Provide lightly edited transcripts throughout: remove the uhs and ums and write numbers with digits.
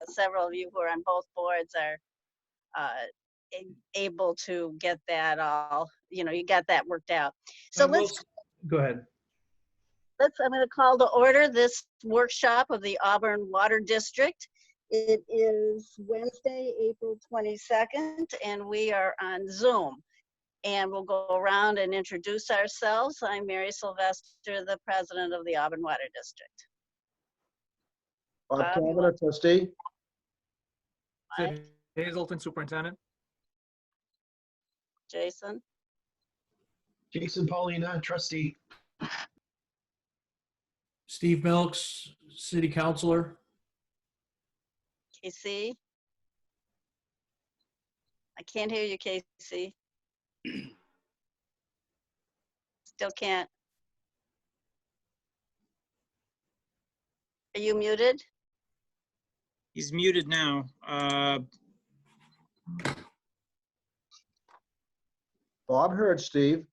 several of you who are on both boards are able to get that all, you got that worked out. So Go ahead. I'm going to call to order this workshop of the Auburn Water District. It is Wednesday, April 22nd, and we are on Zoom. And we'll go around and introduce ourselves. I'm Mary Sylvester, the president of the Auburn Water District. Bob Cavanagh, trustee. Mike, Hazelton, superintendent. Jason, Jason Paulina, trustee. Steve Milks, city councilor. Casey. I can't hear you, Casey. Still can't. Are you muted? He's muted now. Bob heard Steve.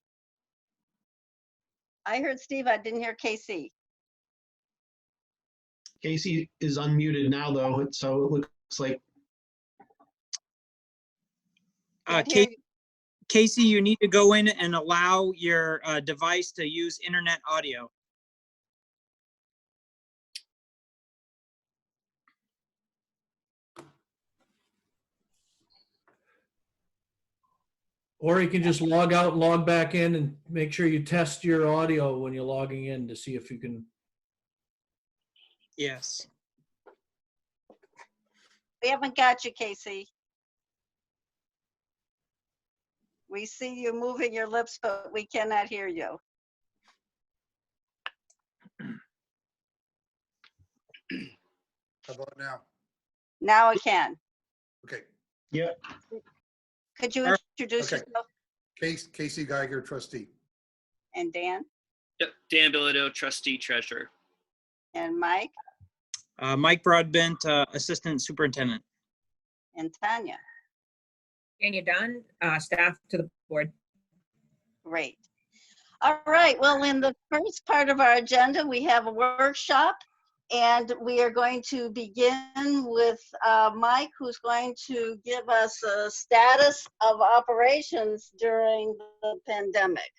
I heard Steve, I didn't hear Casey. Casey is unmuted now, though, so it looks like. Can't hear you. Casey, you need to go in and allow your device to use internet audio. Or you can just log out and log back in and make sure you test your audio when you're logging in to see if you can. Yes. We haven't got you, Casey. We see you moving your lips, but we cannot hear you. How about now? Now I can. Okay. Yeah. Could you introduce Okay. yourself? Casey Geiger, trustee. And Dan Yep, Dan Bilodeau, trustee treasurer. and Mike Mike Broadbent, assistant superintendent. and Tanya. Tanya Dunn, staff to the board. Great. All right. Well, in the first part of our agenda, we have a workshop, and we are going to begin with Mike, who's going to give us a status of operations during the pandemic.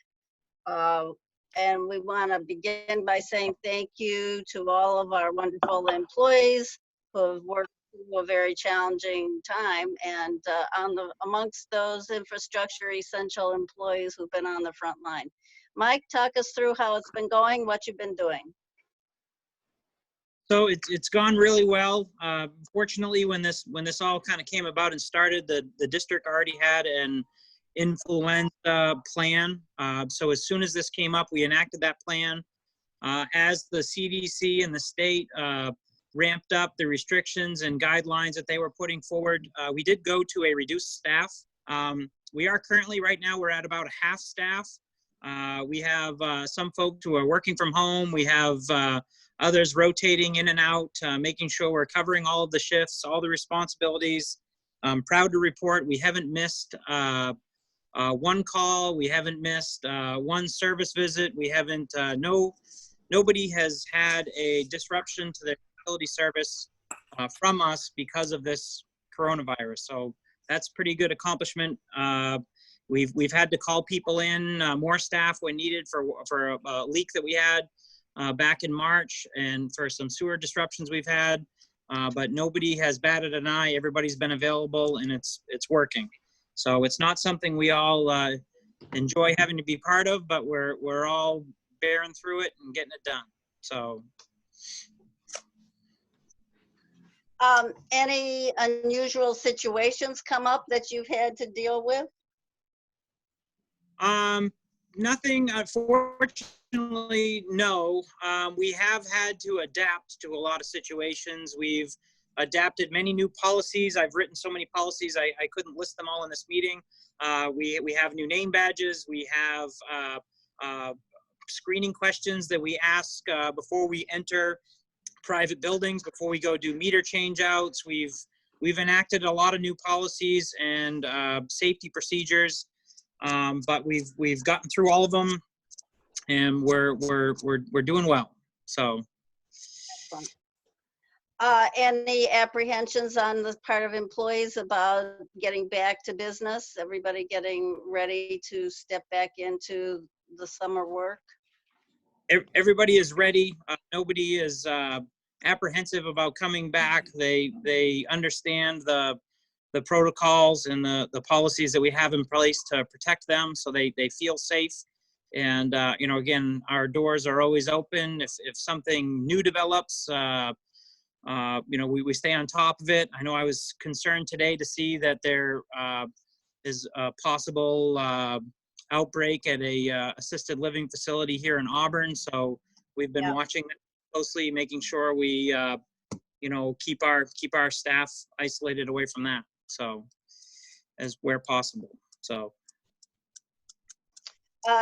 And we want to begin by saying thank you to all of our wonderful employees who have worked through a very challenging time, and amongst those infrastructure essential employees who've been on the front line. Mike, talk us through how it's been going, what you've been doing. So it's gone really well. Fortunately, when this all kind of came about and started, the district already had an influenza plan. So as soon as this came up, we enacted that plan. As the CDC and the state ramped up the restrictions and guidelines that they were putting forward, we did go to a reduced staff. We are currently, right now, we're at about half staff. We have some folks who are working from home. We have others rotating in and out, making sure we're covering all of the shifts, all the responsibilities. I'm proud to report we haven't missed one call. We haven't missed one service visit. We haven't, nobody has had a disruption to their utility service from us because of this coronavirus. So that's pretty good accomplishment. We've had to call people in, more staff when needed for a leak that we had back in March, and for some sewer disruptions we've had, but nobody has batted an eye. Everybody's been available, and it's working. So it's not something we all enjoy having to be part of, but we're all bearing through it and getting it done. So. Any unusual situations come up that you've had to deal with? Nothing, unfortunately, no. We have had to adapt to a lot of situations. We've adapted many new policies. I've written so many policies, I couldn't list them all in this meeting. We have new name badges. We have screening questions that we ask before we enter private buildings, before we go do meter change outs. We've enacted a lot of new policies and safety procedures. But we've gotten through all of them, and we're doing well. So, Any apprehensions on the part of employees about getting back to business? Everybody getting ready to step back into the summer work? Everybody is ready. Nobody is apprehensive about coming back. They understand the protocols and the policies that we have in place to protect them, so they feel safe. And you know, again, our doors are always open. If something new develops, you know, we stay on top of it. I know I was concerned today to see that there is a possible outbreak at a assisted living facility here in Auburn. So we've been Yeah. watching it closely, making sure we, you know, keep our staff isolated away from that. So as where possible. So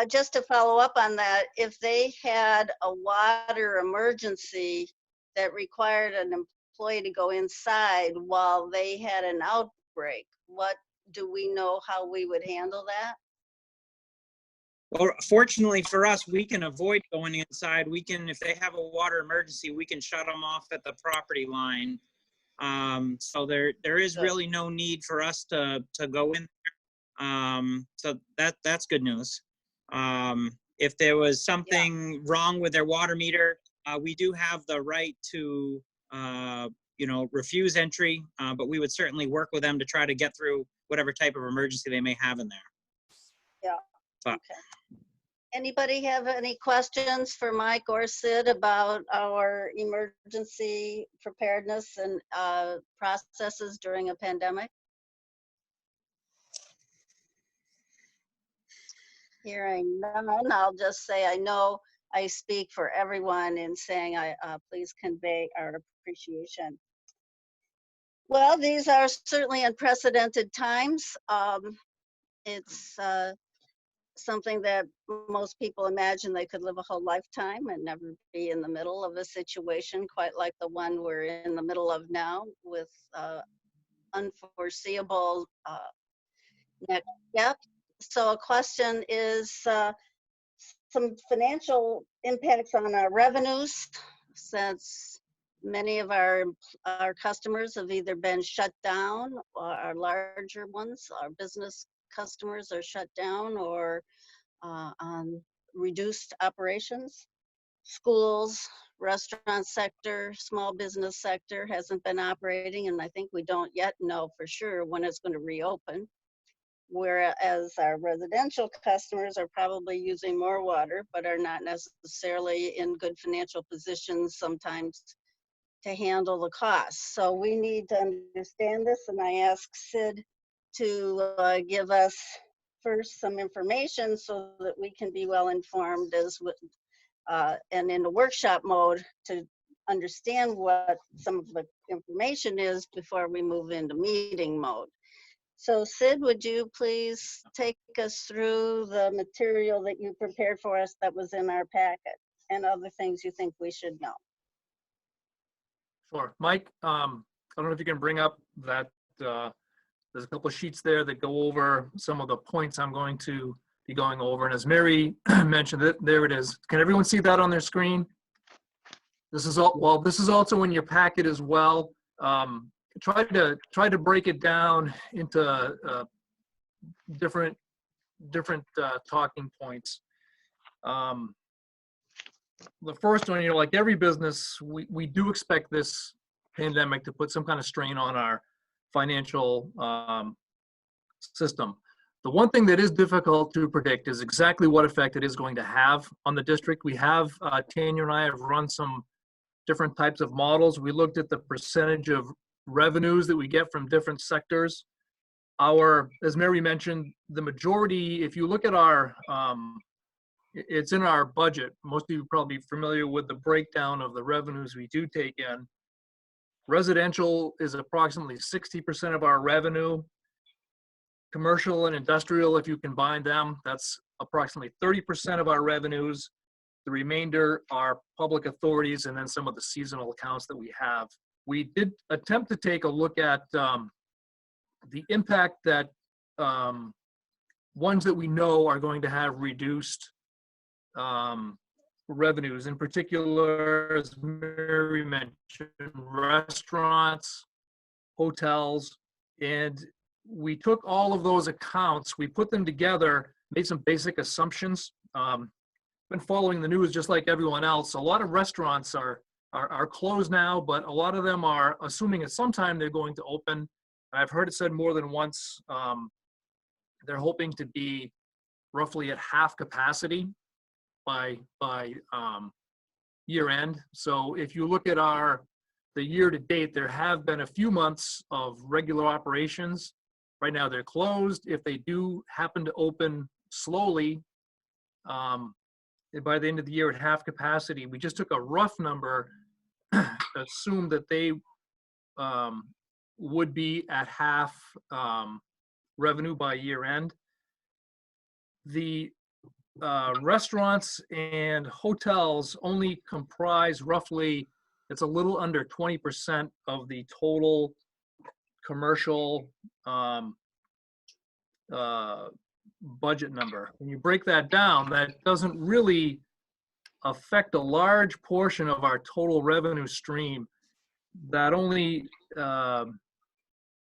Just to follow up on that, if they had a water emergency that required an employee to go inside while they had an outbreak, what do we know how we would handle that? well, fortunately for us, we can avoid going inside. We can, if they have a water emergency, we can shut them off at the property line. So there is Good. really no need for us to go in there. So that's good news. If there was something wrong with their water meter, we do have the right to, you know, refuse entry, but we would certainly work with them to try to get through whatever type of emergency they may have in there. Yeah. But- Okay. Anybody have any questions for Mike or Sid about our emergency preparedness and processes during a pandemic? Hearing none, I'll just say I know I speak for everyone in saying I please convey our appreciation. Well, these are certainly unprecedented times. It's something that most people imagine they could live a whole lifetime and never be in the middle of a situation quite like the one we're in the middle of now, with unforeseeable next steps. So a question is some financial impacts on our revenues, since many of our customers have either been shut down, or our larger ones, our business customers are shut down or on reduced operations. Schools, restaurant sector, small business sector hasn't been operating, and I think we don't yet know for sure when it's going to reopen. Whereas our residential customers are probably using more water, but are not necessarily in good financial positions sometimes to handle the costs. So we need to understand this, and I ask Sid to give us first some information so that we can be well informed and in the workshop mode to understand what some of the information is before we move into meeting mode. So Sid, would you please take us through the material that you prepared for us that was in our packet and other things you think we should know? Sure. Mike, I don't know if you can bring up that, there's a couple of sheets there that go over some of the points I'm going to be going over. And as Mary mentioned, there it is. Can everyone see that on their screen? This is all, well, this is also in your packet as well. Try to break it down into different talking points. The first one, you know, like every business, we do expect this pandemic to put some kind of strain on our financial system. The one thing that is difficult to predict is exactly what effect it is going to have on the district. We have, Tanya and I have run some different types of models. We looked at the percentage of revenues that we get from different sectors. As Mary mentioned, the majority, if you look at our, it's in our budget. Most of you are probably familiar with the breakdown of the revenues we do take in. Residential is approximately 60% of our revenue. Commercial and industrial, if you combine them, that's approximately 30% of our revenues. The remainder are public authorities and then some of the seasonal accounts that we have. We did attempt to take a look at the impact that ones that we know are going to have reduced revenues, in particular, as Mary mentioned, restaurants, hotels, and we took all of those accounts, we put them together, made some basic assumptions. Been following the news just like everyone else. A lot of restaurants are closed now, but a lot of them are assuming at some time they're going to open. I've heard it said more than once. They're hoping to be roughly at half capacity by year end. So if you look at the year to date, there have been a few months of regular operations. Right now they're closed. If they do happen to open slowly, by the end of the year at half capacity, we just took a rough number, assumed that they would be at half revenue by year end. The restaurants and hotels only comprise roughly, it's a little under 20% of the total commercial budget number. When you break that down, that doesn't really affect a large portion of our total revenue stream. That only,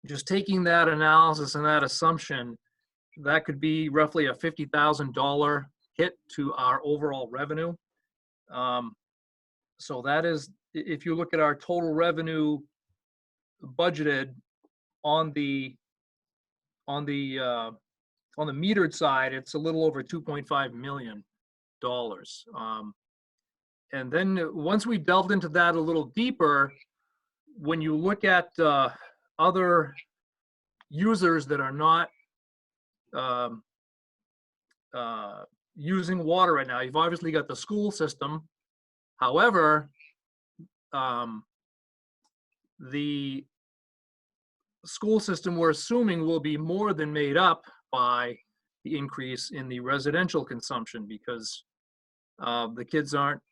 just taking that analysis and that assumption, that could be roughly a $50,000 hit to our overall revenue. So that is, if you look at our total revenue budgeted on the metered side, it's a little over $2.5 million. And then once we delved into that a little deeper, when you look at other users that are not using water right now, you've obviously got the school system. However, the school system, we're assuming, will be more than made up by the increase in the residential consumption, because the kids aren't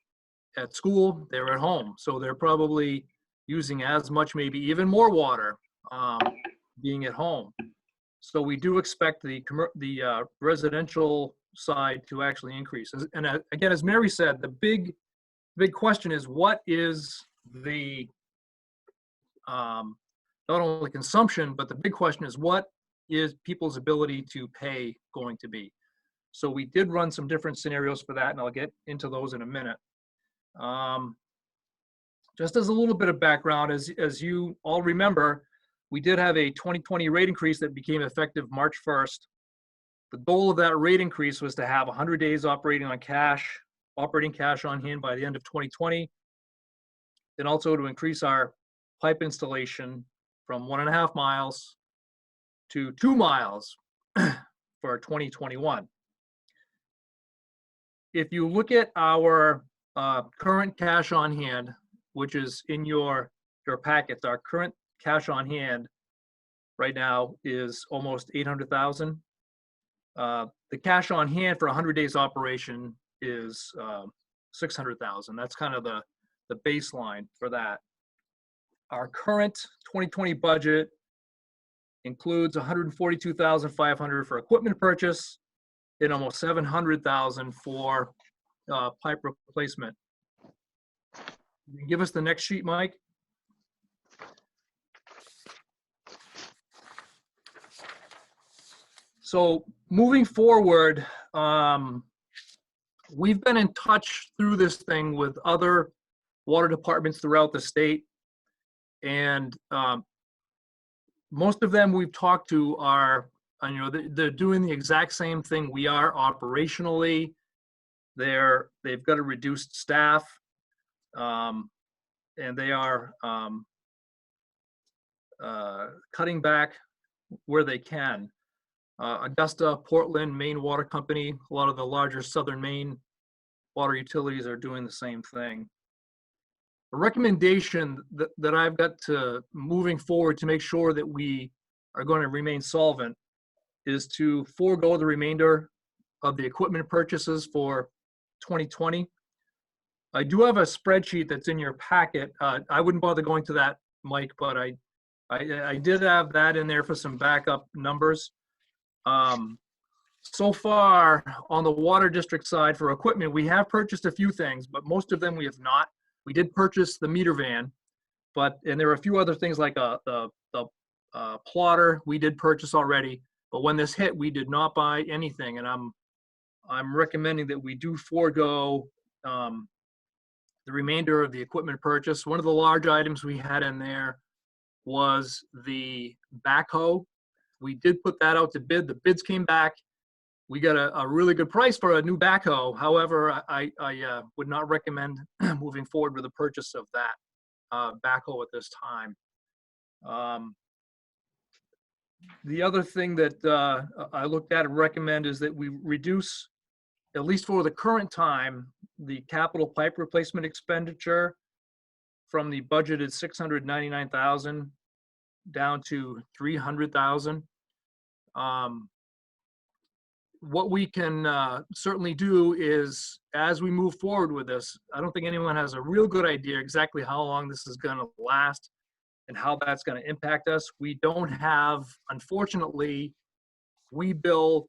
at school, they're at home. So they're probably using as much, maybe even more water, being at home. So we do expect the residential side to actually increase. And again, as Mary said, the big question is, what is the not only consumption, but the big question is, what is people's ability to pay going to be? So we did run some different scenarios for that, and I'll get into those in a minute. Just as a little bit of background, as you all remember, we did have a 2020 rate increase that became effective March 1st. The goal of that rate increase was to have 100 days operating cash on hand by the end of 2020, and also to increase our pipe installation from 1.5 miles to 2 miles for 2021. If you look at our current cash on hand, which is in your packets, our current cash on hand right now is almost 800,000. The cash on hand for 100 days operation is 600,000. That's kind of the baseline for that. Our current 2020 budget includes 142,500 for equipment purchase and almost 700,000 for pipe replacement. You can give us the next sheet, Mike. So moving forward, we've been in touch through this thing with other water departments throughout the state, and most of them we've talked to are, they're doing the exact same thing we are operationally. They've got a reduced staff, and they are cutting back where they can. Augusta, Portland, Maine Water Company, a lot of the larger southern Maine water utilities are doing the same thing. A recommendation that I've got to moving forward to make sure that we are going to remain solvent is to forego the remainder of the equipment purchases for 2020. I do have a spreadsheet that's in your packet. I wouldn't bother going to that, Mike, but I did have that in there for some backup numbers. So far, on the water district side for equipment, we have purchased a few things, but most of them we have not. We did purchase the meter van, and there are a few other things like the plotter we did purchase already. But when this hit, we did not buy anything, and I'm recommending that we do forego the remainder of the equipment purchase. One of the large items we had in there was the backhoe. We did put that out to bid. The bids came back. We got a really good price for a new backhoe. However, I would not recommend moving forward with the purchase of that backhoe at this time. The other thing that I looked at and recommend is that we reduce, at least for the current time, the capital pipe replacement expenditure from the budgeted $699,000 down to $300,000. What we can certainly do is, as we move forward with this, I don't think anyone has a real good idea exactly how long this is going to last and how that's going to impact us. We don't have, unfortunately, we bill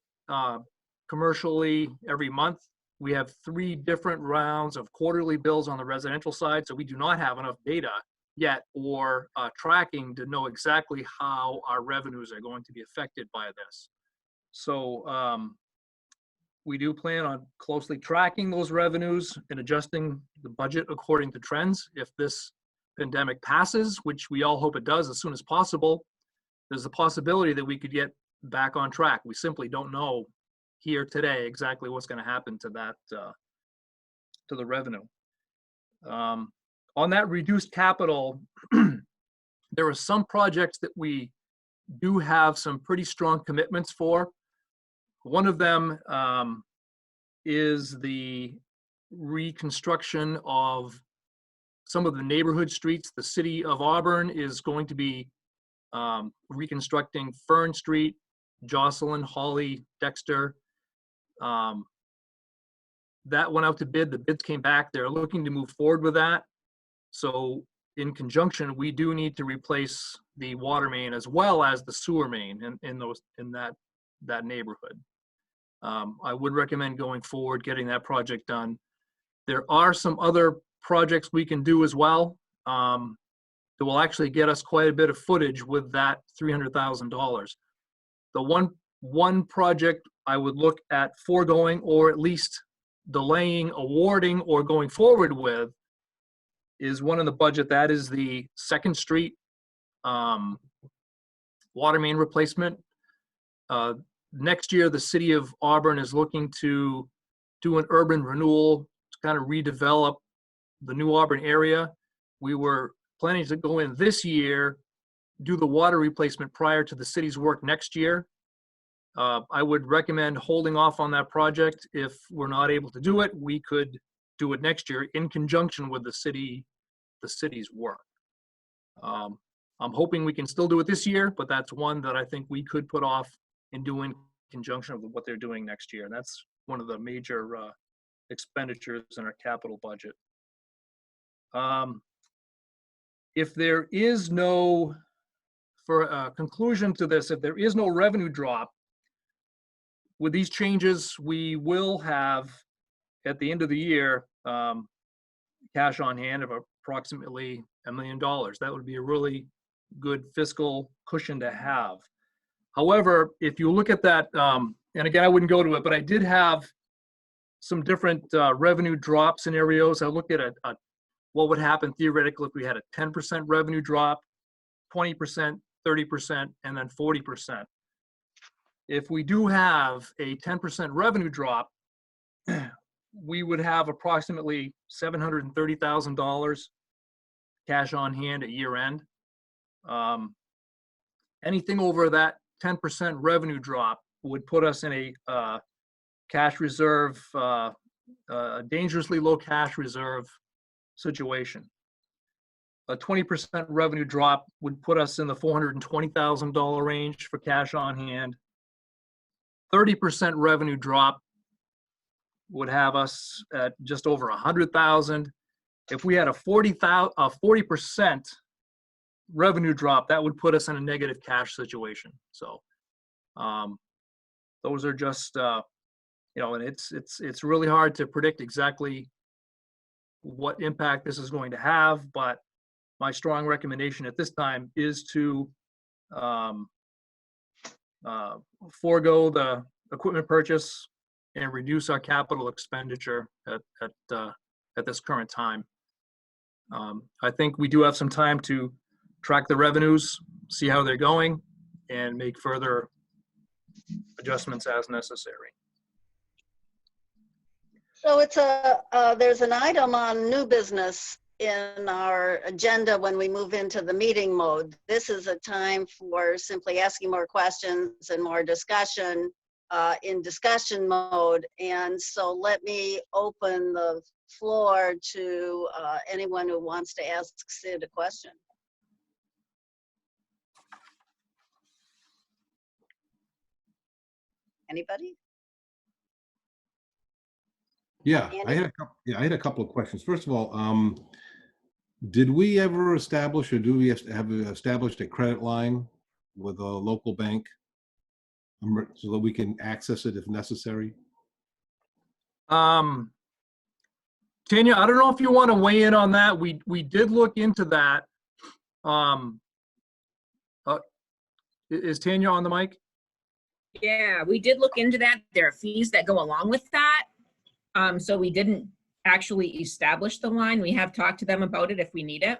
commercially every month. We have 3 different rounds of quarterly bills on the residential side, so we do not have enough data yet or tracking to know exactly how our revenues are going to be affected by this. So we do plan on closely tracking those revenues and adjusting the budget according to trends. If this pandemic passes, which we all hope it does as soon as possible, there's a possibility that we could get back on track. We simply don't know here today exactly what's going to happen to that, to the revenue. On that reduced capital, there are some projects that we do have some pretty strong commitments for. One of them is the reconstruction of some of the neighborhood streets. The city of Auburn is going to be reconstructing Fern Street, Jocelyn, Holly, Dexter. That went out to bid. The bids came back. They're looking to move forward with that. So in conjunction, we do need to replace the water main as well as the sewer main in that neighborhood. I would recommend going forward, getting that project done. There are some other projects we can do as well that will actually get us quite a bit of footage with that $300,000. The one project I would look at foregoing or at least delaying awarding or going forward with is one in the budget. That is the 2nd Street water main replacement. Next year, the city of Auburn is looking to do an urban renewal to kind of redevelop the New Auburn area. We were planning to go in this year, do the water replacement prior to the city's work next year. I would recommend holding off on that project. If we're not able to do it, we could do it next year in conjunction with the city's work. I'm hoping we can still do it this year, but that's one that I think we could put off and do in conjunction with what they're doing next year. And that's one of the major expenditures in our capital budget. If there is no, for a conclusion to this, if there is no revenue drop, with these changes, we will have, at the end of the year, cash on hand of approximately $1 million. That would be a really good fiscal cushion to have. However, if you look at that, and again, I wouldn't go to it, but I did have some different revenue drop scenarios. I looked at what would happen theoretically if we had a 10% revenue drop, 20%, 30%, and then 40%. If we do have a 10% revenue drop, we would have approximately $730,000 cash on hand at year end. Anything over that 10% revenue drop would put us in a cash reserve, dangerously low cash reserve situation. A 20% revenue drop would put us in the $420,000 range for cash on hand. 30% revenue drop would have us at just over 100,000. If we had a 40% revenue drop, that would put us in a negative cash situation. So those are just, and it's really hard to predict exactly what impact this is going to have, but my strong recommendation at this time is to forego the equipment purchase and reduce our capital expenditure at this current time. I think we do have some time to track the revenues, see how they're going, and make further adjustments as necessary. So there's an item on new business in our agenda when we move into the meeting mode. This is a time for simply asking more questions and more discussion in discussion mode. And so let me open the floor to anyone who wants to ask Sid a question. Anybody? Yeah, Andy? I had a couple of questions. First of all, did we ever establish, or do we have established a credit line with a local bank so that we can access it if necessary? Tanya, I don't know if you want to weigh in on that. We did look into that. Is Tanya on the mic? Yeah, we did look into that. There are fees that go along with that. So we didn't actually establish the line. We have talked to them about it if we need it.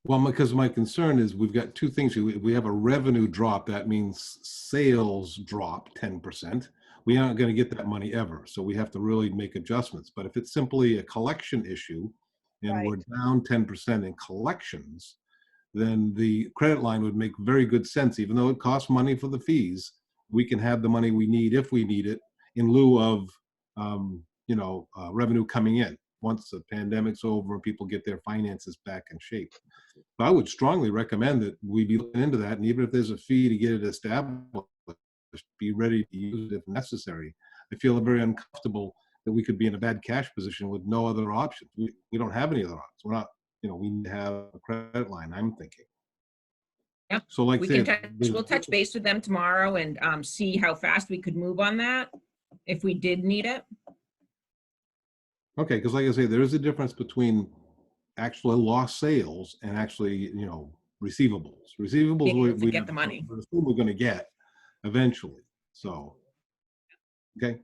Well, because my concern is we've got two things. We have a revenue drop. That means sales drop 10%. We aren't going to get that money ever. So we have to really make adjustments. But if it's simply a collection issue and we're down 10% in collections, then the credit line would make very good sense. Even though it costs money for the fees, we can have the money we need if we need it in lieu of revenue coming in once the pandemic's over and people get their finances back in shape. But I would strongly recommend that we be looking into that, and even if there's a fee to get it established, be ready to use it if necessary. I feel very uncomfortable that we could be in a bad cash position with no other options. We don't have any other options. We're not, we need to have a credit line, I'm thinking. Yep. So like We'll touch base with them tomorrow and see how fast we could move on that if we did need it. Okay, because like I say, there is a difference between actual lost sales and actually, receivables. Receivables, we get the money. We're going to get eventually. So, okay.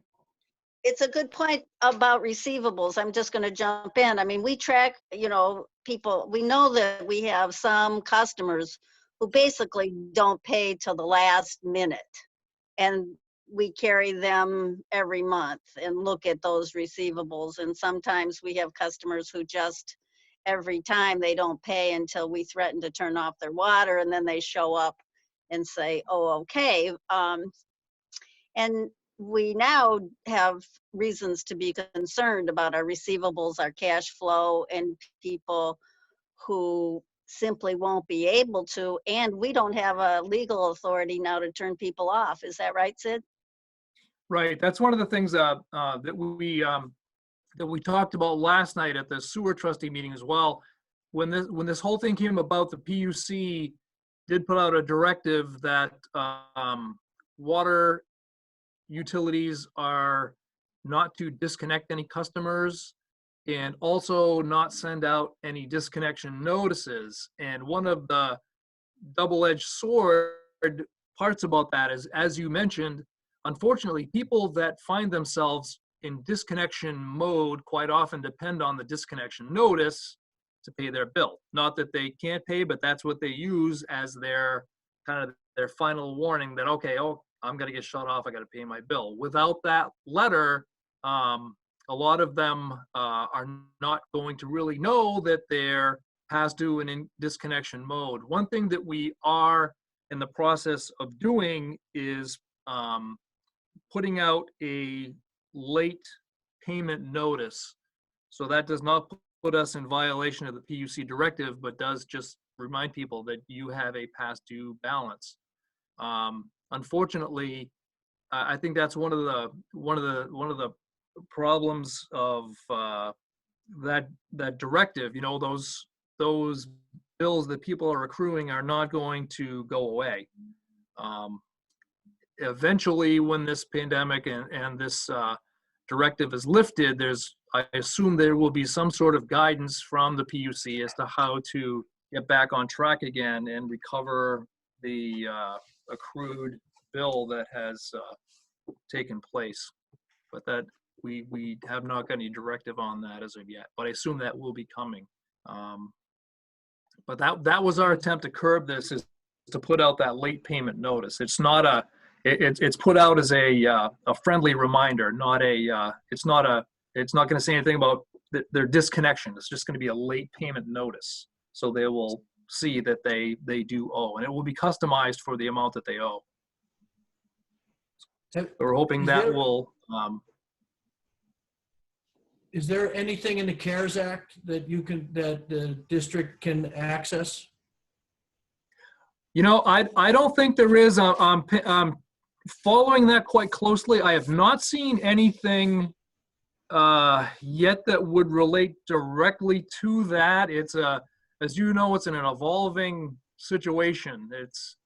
It's a good point about receivables. I'm just going to jump in. I mean, we track, people, we know that we have some customers who basically don't pay till the last minute. And we carry them every month and look at those receivables. And sometimes we have customers who just every time they don't pay until we threaten to turn off their water, and then they show up and say, oh, okay. And we now have reasons to be concerned about our receivables, our cash flow, and people who simply won't be able to, and we don't have a legal authority now to turn people off. Is that right, Sid? Right. That's one of the things that we talked about last night at the sewer trustee meeting as well. When this whole thing came about, the PUC did put out a directive that water utilities are not to disconnect any customers and also not send out any disconnection notices. And one of the double-edged sword parts about that is, as you mentioned, unfortunately, people that find themselves in disconnection mode quite often depend on the disconnection notice to pay their bill. Not that they can't pay, but that's what they use as their kind of their final warning that, okay, I'm going to get shut off. I got to pay my bill. Without that letter, a lot of them are not going to really know that they're past due and in disconnection mode. One thing that we are in the process of doing is putting out a late payment notice. So that does not put us in violation of the PUC directive, but does just remind people that you have a past due balance. Unfortunately, I think that's one of the problems of that directive. Those bills that people are accruing are not going to go away. eventually when this pandemic and this directive is lifted, I assume there will be some sort of guidance from the PUC as to how to get back on track again and recover the accrued bill that has taken place. But that we have not got any directive on that as of yet, but I assume that will be coming. But that was our attempt to curb this, is to put out that late payment notice. It's not a, it's put out as a friendly reminder, not a, it's not going to say anything about their disconnection. It's just going to be a late payment notice. So they will see that they do owe, and it will be customized for the amount that they owe. So we're hoping that will, Is there anything in the CARES Act that that the district can access? you know, I don't think there is. I'm following that quite closely. I have not seen anything yet that would relate directly to that. It's as you know, it's an evolving situation. It's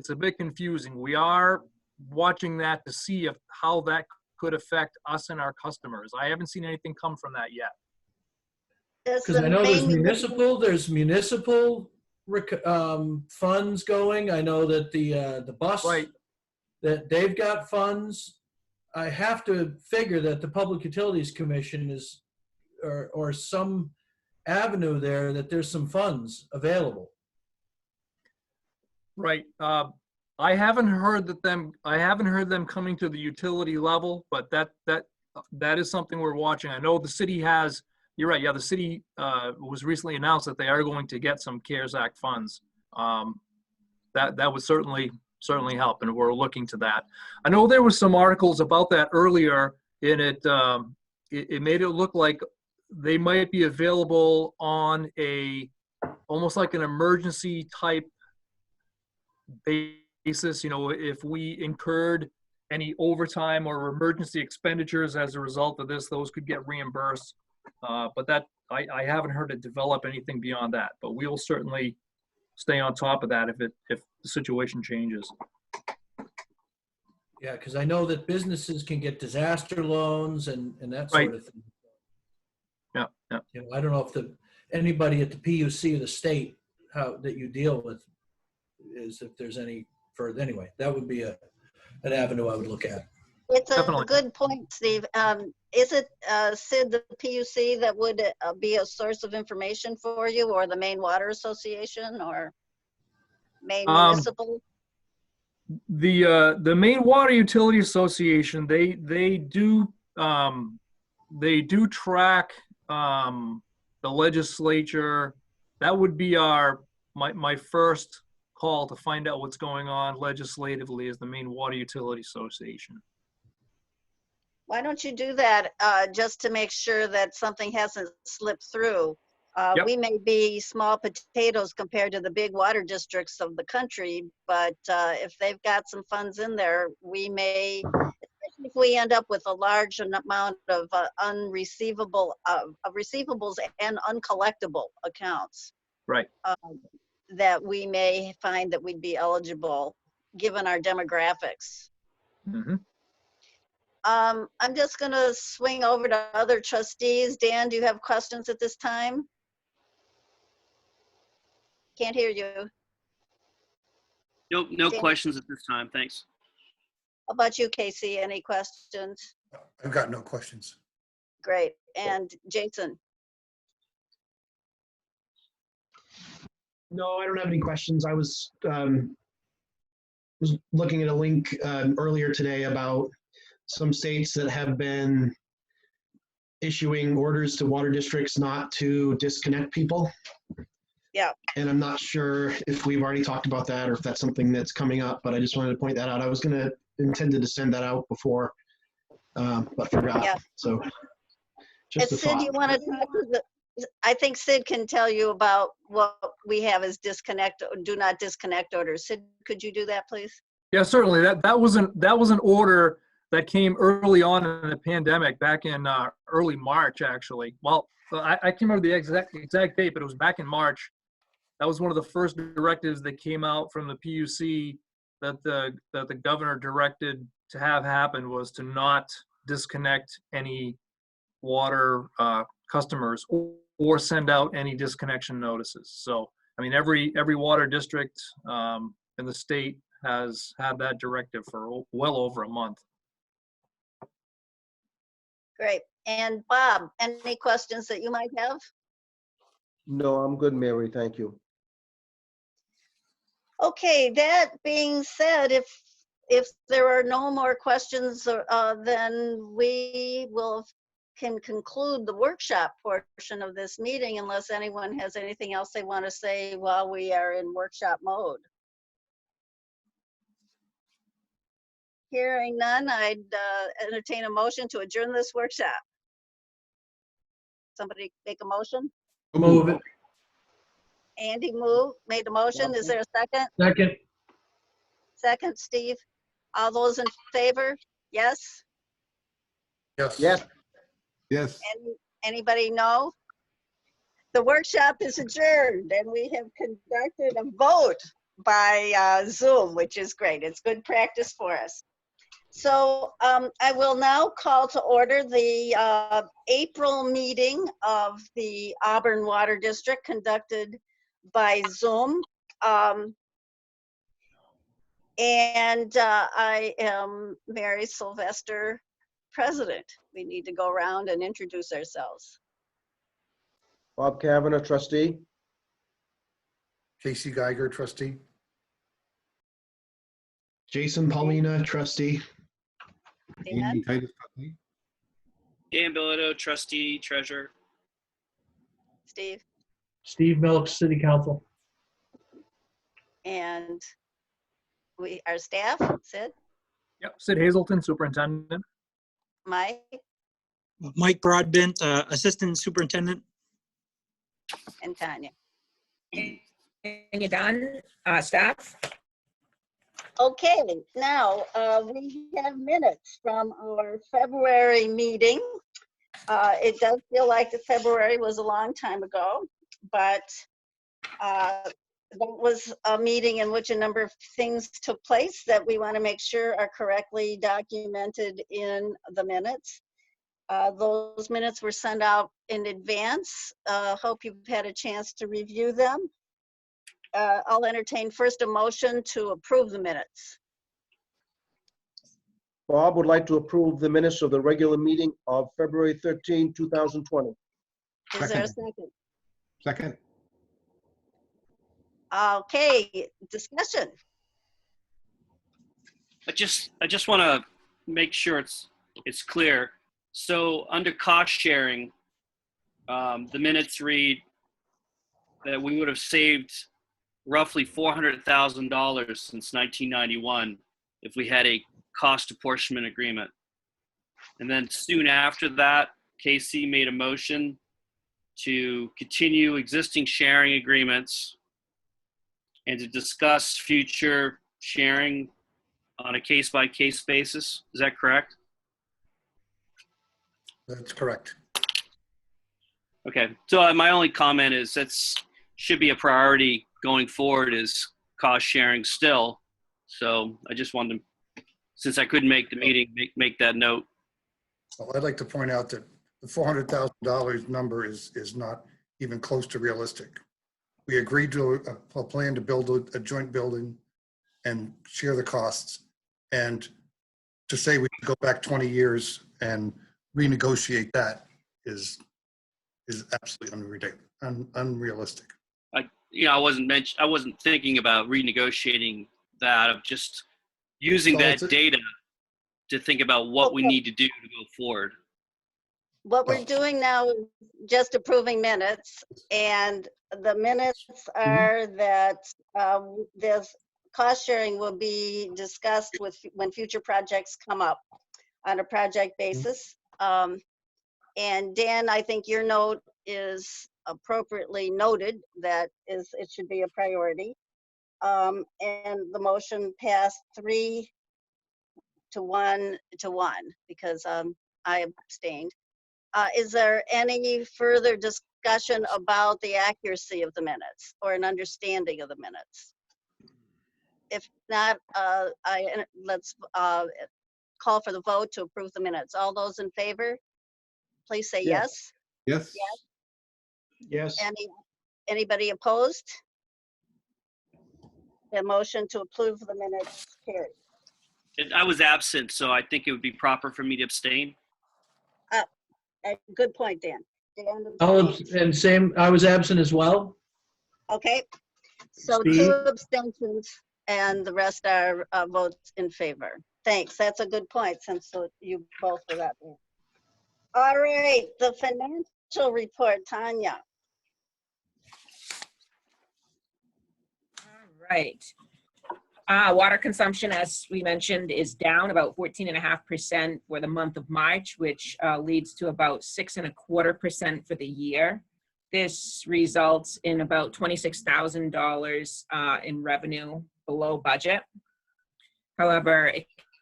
a bit confusing. We are watching that to see how that could affect us and our customers. I haven't seen anything come from that yet. Because I know there's municipal funds going. I know that the bus, Right. that they've got funds. I have to figure that the Public Utilities Commission is, or some avenue there, that there's some funds available. Right. I haven't heard them coming to the utility level, but that is something we're watching. I know the city has. You're right. Yeah, the city was recently announced that they are going to get some CARES Act funds. That would certainly help, and we're looking to that. I know there were some articles about that earlier, and it made it look like they might be available on almost like an emergency type basis. You know, if we incurred any overtime or emergency expenditures as a result of this, those could get reimbursed. But that I haven't heard it develop anything beyond that. But we will certainly stay on top of that if the situation changes. Yeah, because I know that businesses can get disaster loans and that sort of thing. Yeah. You know, I don't know if anybody at the PUC or the state that you deal with is, if there's any further. Anyway, that would be an avenue I would look at. It's a Definitely. good point, Steve. Is it Sid, the PUC, that would be a source of information for you, or the Maine Water Association, or Maine Municipal? The Maine Water Utility Association, they do track the legislature. That would be my first call to find out what's going on legislatively, is the Maine Water Utility Association. Why don't you do that just to make sure that something hasn't slipped through? Yep. We may be small potatoes compared to the big water districts of the country, but if they've got some funds in there, we may, especially if we end up with a large amount of receivables and uncollectible accounts. Right. That we may find that we'd be eligible given our demographics. Mm-hmm. I'm just going to swing over to other trustees. Dan, do you have questions at this time? Can't hear you. Nope, no Dan? questions at this time. Thanks. How about you, Casey? Any questions? I've got no questions. Great. And Jason? No, I don't have any questions. I was looking at a link earlier today about some states that have been issuing orders to water districts not to disconnect people. Yeah. And I'm not sure if we've already talked about that or if that's something that's coming up, but I just wanted to point that out. I was intended to send that out before, but forgot. Yeah. So just a Sid, thought. you want to talk to I think Sid can tell you about what we have as do not disconnect orders. Sid, could you do that, please? Yeah, certainly. That was an order that came early on in the pandemic, back in early March, actually. Well, I can't remember the exact date, but it was back in March. That was one of the first directives that came out from the PUC that the governor directed to have happen was to not disconnect any water customers or send out any disconnection notices. So, I mean, every water district in the state has had that directive for well over a month. Great. And Bob, any questions that you might have? No, I'm good, Mary, thank you. Okay, that being said, if there are no more questions, then we can conclude the workshop portion of this meeting unless anyone has anything else they want to say while we are in workshop mode. Hearing none, I'd entertain a motion to adjourn this workshop. Somebody make a motion? Move it. Andy made the motion. Is there a second? Second. Second, Steve. All those in favor? Yes? Yes. Yes, Yes. Anybody no? The workshop is adjourned and we have conducted a vote by Zoom, which is great. It's good practice for us. So I will now call to order the April meeting of the Auburn Water District conducted by Zoom. I am Mary Sylvester, President. We need to go around and introduce ourselves. Bob Kavanaugh, trustee. Casey Geiger, trustee. Jason Paulina, trustee. Dan? Andy Titus, trustee. Dan Billito, trustee, treasurer. Steve? Steve Milk, City Council. And our staff, Sid, Yep, Sid Hazelton, superintendent. Mike, Mike Broadbent, assistant superintendent. and Tanya. And you done, staff? Okay, now we have minutes from our February meeting. It does feel like the February was a long time ago, but that was a meeting in which a number of things took place that we want to make sure are correctly documented in the minutes. Those minutes were sent out in advance. Hope you've had a chance to review them. I'll entertain first a motion to approve the minutes. Bob would like to approve the minutes of the regular meeting of February 13, 2020. Is there a second? Second. Okay, discussion. I just want to make sure it's clear. So under cost sharing, the minutes read that we would have saved roughly $400,000 since 1991 if we had a cost apportionment agreement. And then soon after that, KC made a motion to continue existing sharing agreements and to discuss future sharing on a case-by-case basis. Is that correct? That's correct. Okay, so my only comment is that's should be a priority going forward is cost sharing still. So I just wanted to, since I couldn't make the meeting, make that note. Well, I'd like to point out that the $400,000 number is not even close to realistic. We agreed to a plan to build a joint building and share the costs. And to say we go back 20 years and renegotiate that is absolutely unrealistic. I wasn't thinking about renegotiating that. Of just using that data to think about what we need to do to go forward. What we're doing now is just approving minutes, and the minutes are that this cost sharing will be discussed when future projects come up on a project basis. And Dan, I think your note is appropriately noted that it should be a priority. And the motion passed 3 to 1 because I abstained. Is there any further discussion about the accuracy of the minutes or an understanding of the minutes? If not, let's call for the vote to approve the minutes. All those in favor, please say yes. Yes? Yes. Anybody opposed? The motion to approve the minutes carried. And I was absent, so I think it would be proper for me to abstain. Good point, Dan. Dan I'll, abstains. and same, I was absent as well. Okay, so Steve? 2 abstentions and the rest are votes in favor. Thanks, that's a good point since you both were that. All right, the financial report, Tanya. All right. Water consumption, as we mentioned, is down about 14.5% for the month of March, which leads to about 6.25% for the year. This results in about $26,000 in revenue below budget. However,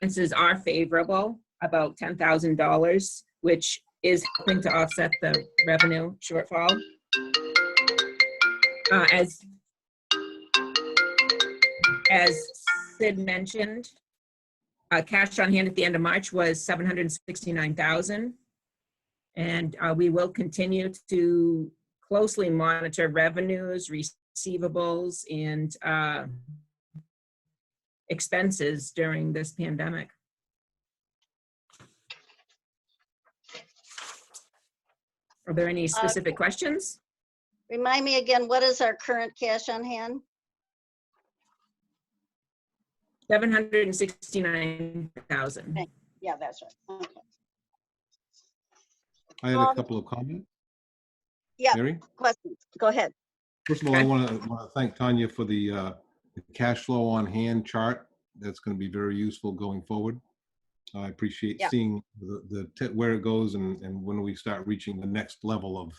expenses are favorable, about $10,000, which is helping to offset the revenue shortfall. As Sid mentioned, cash on hand at the end of March was $769,000. And we will continue to closely monitor revenues, receivables, and expenses during this pandemic. Are there any specific questions? Remind me again, what is our current cash on hand? $769,000. Yeah, that's right. Okay. I had a couple of comments. Yeah, Mary? questions, go ahead. First of all, I want to thank Tanya for the cash flow on hand chart. That's going to be very useful going forward. I appreciate seeing where it goes and when we start reaching the next level of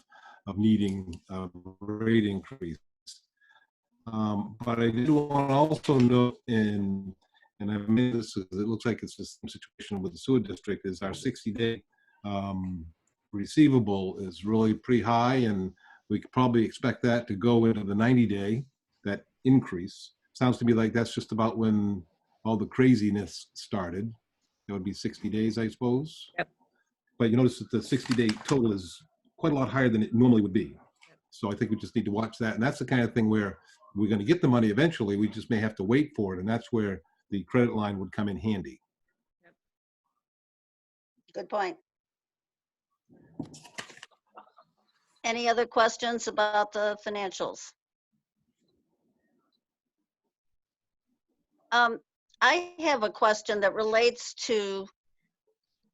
needing a rate increase. But I did want to also note and I've made this because it looks like it's the same situation with the sewer district, is our 60-day receivable is really pretty high, and we could probably expect that to go into the 90-day, that increase. Sounds to me like that's just about when all the craziness started. That would be 60 days, I suppose. Yep. But you notice that the 60-day total is quite a lot higher than it normally would be. So I think we just need to watch that. And that's the kind of thing where we're going to get the money eventually. We just may have to wait for it. And that's where the credit line would come in handy. Good point. Any other questions about the financials? I have a question that relates to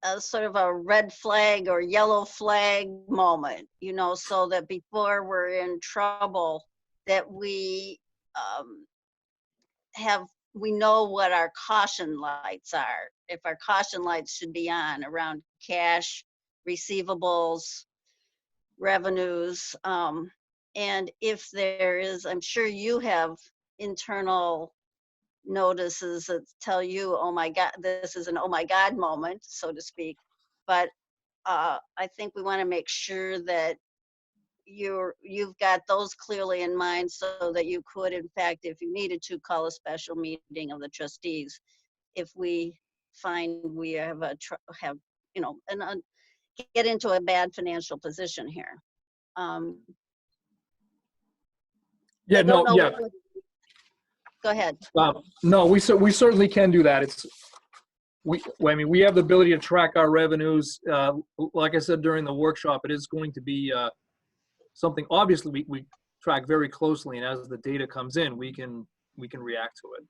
a sort of a red flag or yellow flag moment, you know, so that before we're in trouble, that we we know what our caution lights are. If our caution lights should be on around cash, receivables, revenues, and if there is, I'm sure you have internal notices that tell you, oh my God, this is an oh my God moment, so to speak. But I think we want to make sure that you've got those clearly in mind so that you could, in fact, if you needed to, call a special meeting of the trustees if we find we have you know, get into a bad financial position here. Yeah, no, yeah. Go ahead. No, we certainly can do that. I mean, we have the ability to track our revenues. Like I said during the workshop, it is going to be something. Obviously, we track very closely, and as the data comes in, we can react to it.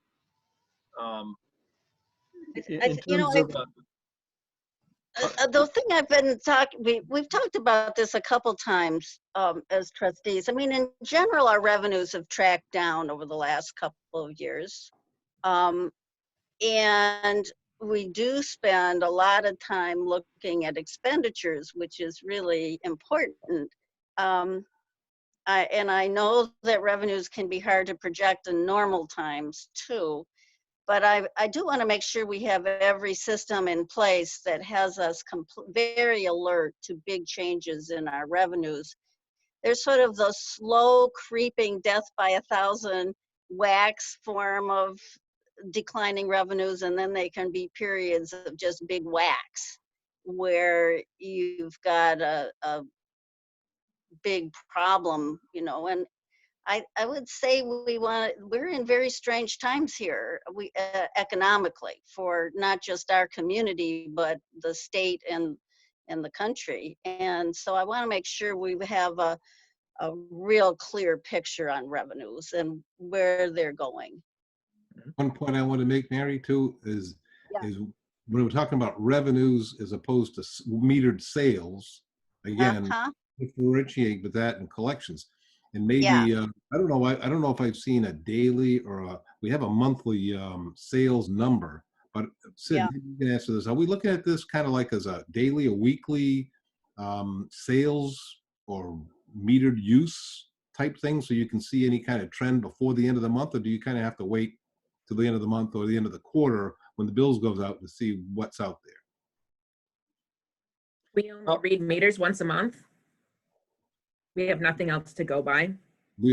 The thing I've been talking, we've talked about this a couple times as trustees. I mean, in general, our revenues have tracked down over the last couple of years. And we do spend a lot of time looking at expenditures, which is really important. And I know that revenues can be hard to project in normal times too. But I do want to make sure we have every system in place that has us very alert to big changes in our revenues. There's sort of the slow creeping death by 1,000 wax form of declining revenues, and then they can be periods of just big whacks where you've got a big problem, and I would say we're in very strange times here, economically, for not just our community, but the state and the country. And so I want to make sure we have a real clear picture on revenues and where they're going. One point I want to make, Mary, too, Yeah. is when we're talking about revenues as opposed to metered sales, again, Uh-huh. differentiate with that and collections. And maybe, Yeah. I don't know, I don't know if I've seen a daily or we have a monthly sales number, but Sid, Yeah. you can answer this. Are we looking at this kind of like as a daily, a weekly sales or metered use type thing, so you can see any kind of trend before the end of the month, or do you kind of have to wait to the end of the month or the end of the quarter when the bills goes out to see what's out there? We only read meters once a month. We have nothing else to go by.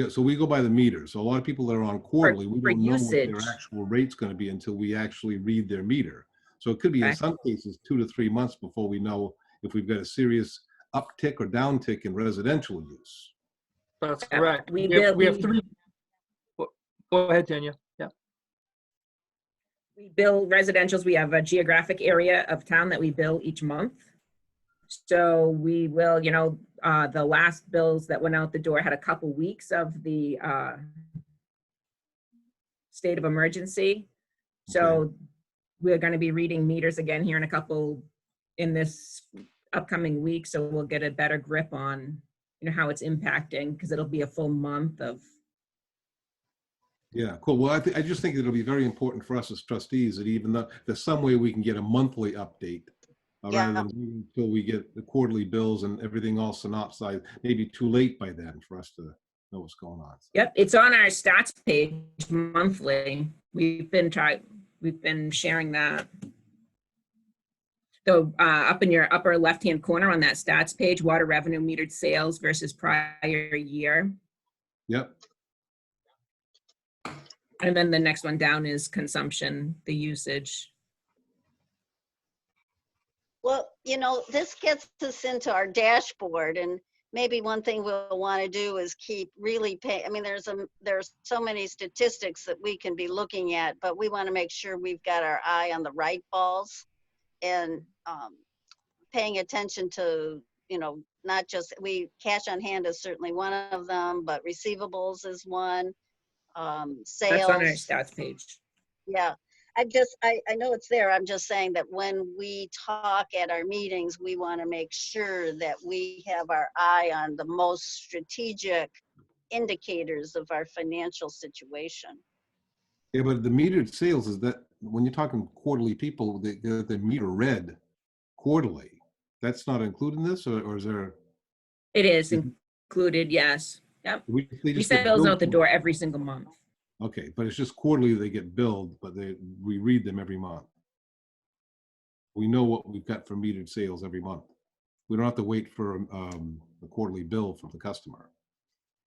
So we go by the meters. So a lot of people that are on quarterly, we for don't know what their usage. actual rate's going to be until we actually read their meter. So it could be in Correct. some cases 2 to 3 months before we know if we've got a serious uptick or downtick in residential use. That's correct. We We have three. Go ahead, Tanya. Yeah. We bill residentials. We have a geographic area of town that we bill each month. So we will, the last bills that went out the door had a couple weeks of the state of emergency. So we're going to be reading meters again here in this upcoming week. So we'll get a better grip on, how it's impacting, because it'll be a full month of. Yeah, cool. Well, I just think it'll be very important for us as trustees that even though there's some way we can get a monthly update rather than waiting until we get the quarterly bills and everything all synopsized, maybe too late by then for us to know what's going on. Yep, it's on our stats page monthly. We've been sharing that. So up in your upper left-hand corner on that stats page, water revenue metered sales versus prior year. Yep. And then the next one down is consumption, the usage. Well, this gets us into our dashboard, and maybe one thing we'll want to do is keep really pay. I mean, there's so many statistics that we can be looking at, but we want to make sure we've got our eye on the right balls and paying attention to, not just cash on hand is certainly one of them, but receivables is one. Sales. That's on our stats page. Yeah. I know it's there. I'm just saying that when we talk at our meetings, we want to make sure that we have our eye on the most strategic indicators of our financial situation. Yeah, but the metered sales is that when you're talking quarterly people, the meter read quarterly. That's not included in this, or is there? It is included, yes. Yep. We send bills out the door every single month. Okay, but it's just quarterly they get billed, but we read them every month. We know what we've got for metered sales every month. We don't have to wait for the quarterly bill from the customer.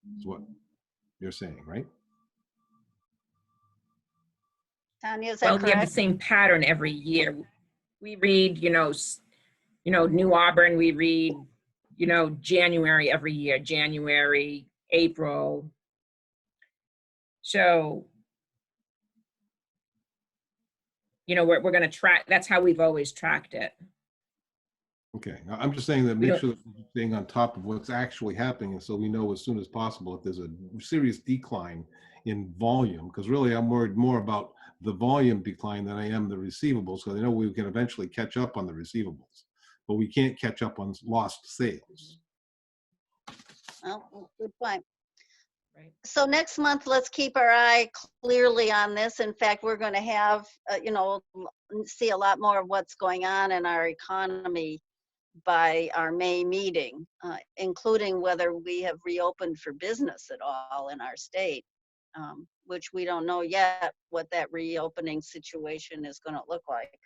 That's what you're saying, right? Tanya, is that correct? We have the same pattern every year. We read, New Auburn, we read, January every year, January, April. So, we're going to track, that's how we've always tracked it. Okay, I'm just saying that make sure that we're staying on top of what's actually happening, and so we know as soon as possible if there's a serious decline in volume, because really I'm worried more about the volume decline than I am the receivables, because I know we can eventually catch up on the receivables, but we can't catch up on lost sales. Oh, good point. Right. So next month, let's keep our eye clearly on this. In fact, we're going to have, see a lot more of what's going on in our economy by our May meeting, including whether we have reopened for business at all in our state, which we don't know yet what that reopening situation is going to look like.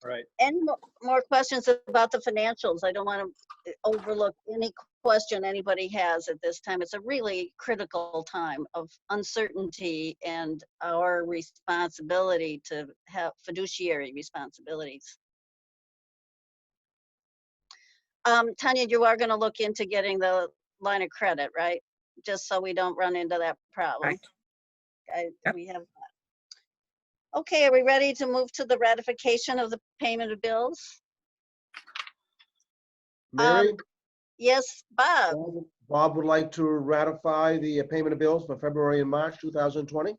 Right. Any more questions about the financials? I don't want to overlook any question anybody has at this time. It's a really critical time of uncertainty and our responsibility to have fiduciary responsibilities. Tanya, you are going to look into getting the line of credit, right? Just so we don't run into that problem. Right. Yep. We have that. Okay, are we ready to move to the ratification of the payment of bills? Mary? Yes, Bob. Bob would like to ratify the payment of bills for February and March 2020.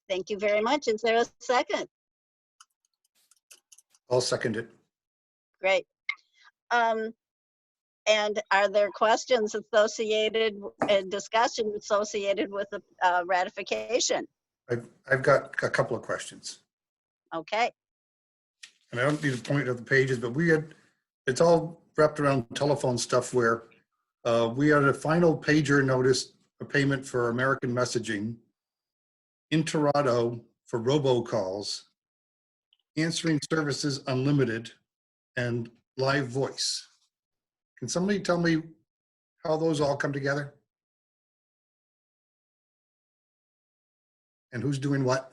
Thank you very much. Is there a second? I'll second it. Great. And are there questions associated and discussion associated with the ratification? I've got a couple of questions. Okay. And I don't need to point out the pages, but it's all wrapped around telephone stuff where we had a final pager notice, a payment for American Messaging, Interado for robocalls, Answering Services Unlimited, and Live Voice. Can somebody tell me how those all come together? And who's doing what?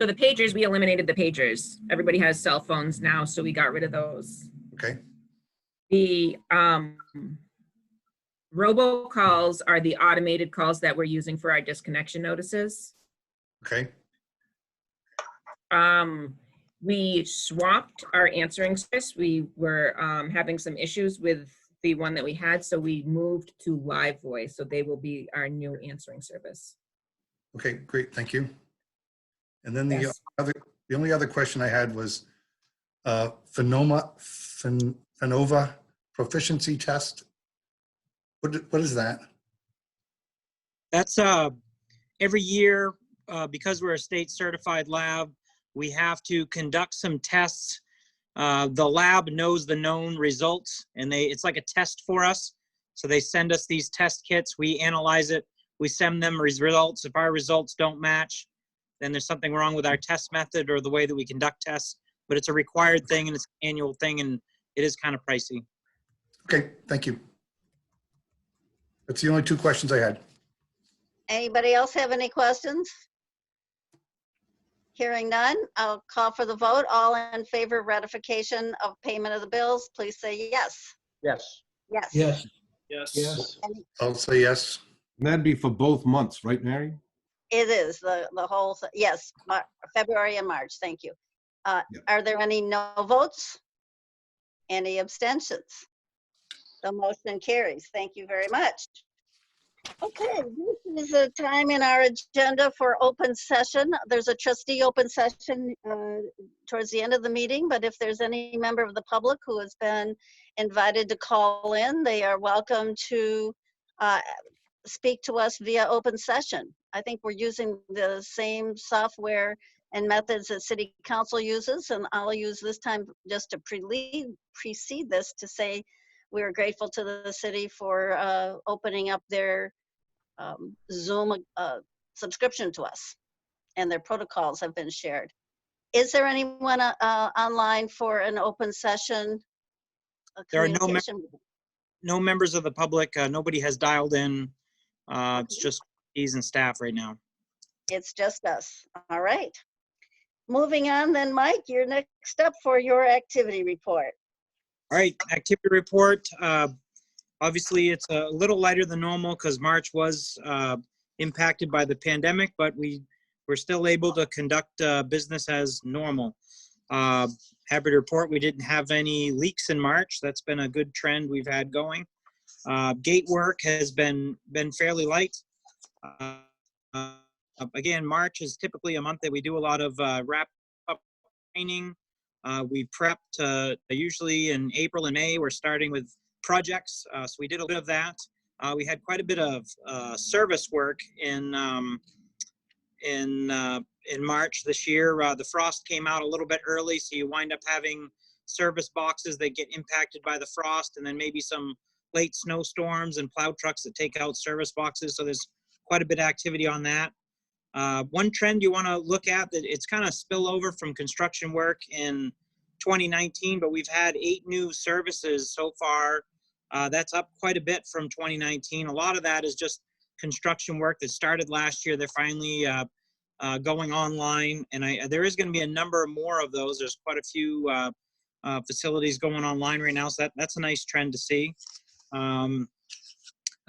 So the pagers, we eliminated the pagers. Everybody has cell phones now, so we got rid of those. Okay, The robocalls are the automated calls that we're using for our disconnection notices. okay, We swapped our answering service. We were having some issues with the one that we had, so we moved to Live Voice. So they will be our new answering service. okay, great, thank you. And then Yes. the only other question I had was Finova proficiency test. What is that? That's every year, because we're a state certified lab, we have to conduct some tests. The lab knows the known results, and it's like a test for us. So they send us these test kits, we analyze it, we send them results. If our results don't match, then there's something wrong with our test method or the way that we conduct tests. But it's a required thing, and it's an annual thing, and it is kind of pricey. Okay, thank you. That's the only two questions I had. Anybody else have any questions? Hearing none, I'll call for the vote. All in favor of ratification of payment of the bills, please say yes. Yes. Yes. Yes. Yes. I'll say yes. And that'd be for both months, right, Mary? It is the whole, yes, February and March, thank you. Yeah. Are there any no votes? Any abstentions? The motion carries. Thank you very much. Okay, this is a time in our agenda for open session. There's a trustee open session towards the end of the meeting, but if there's any member of the public who has been invited to call in, they are welcome to speak to us via open session. I think we're using the same software and methods that City Council uses, and I'll use this time just to precede this to say we are grateful to the city for opening up their Zoom subscription to us, and their protocols have been shared. Is there anyone online for an open session? There are no members of the public. Nobody has dialed in. It's just trustees and staff right now. It's just us. All right. Moving on then, Mike, you're next up for your activity report. All right, activity report. Obviously, it's a little lighter than normal because March was impacted by the pandemic, but we're still able to conduct business as normal. Happy to report we didn't have any leaks in March. That's been a good trend we've had going. Gate work has been fairly light. Again, March is typically a month that we do a lot of wrap-up training. We prepped usually in April and May. We're starting with projects, so we did a bit of that. We had quite a bit of service work in March this year. The frost came out a little bit early, so you wind up having service boxes that get impacted by the frost, and then maybe some late snowstorms and plow trucks that take out service boxes. So there's quite a bit of activity on that. One trend you want to look at, that it's kind of spillover from construction work in 2019, but we've had 8 new services so far. That's up quite a bit from 2019. A lot of that is just construction work that started last year. They're finally going online, and there is going to be a number more of those. There's quite a few facilities going online right now, so that's a nice trend to see.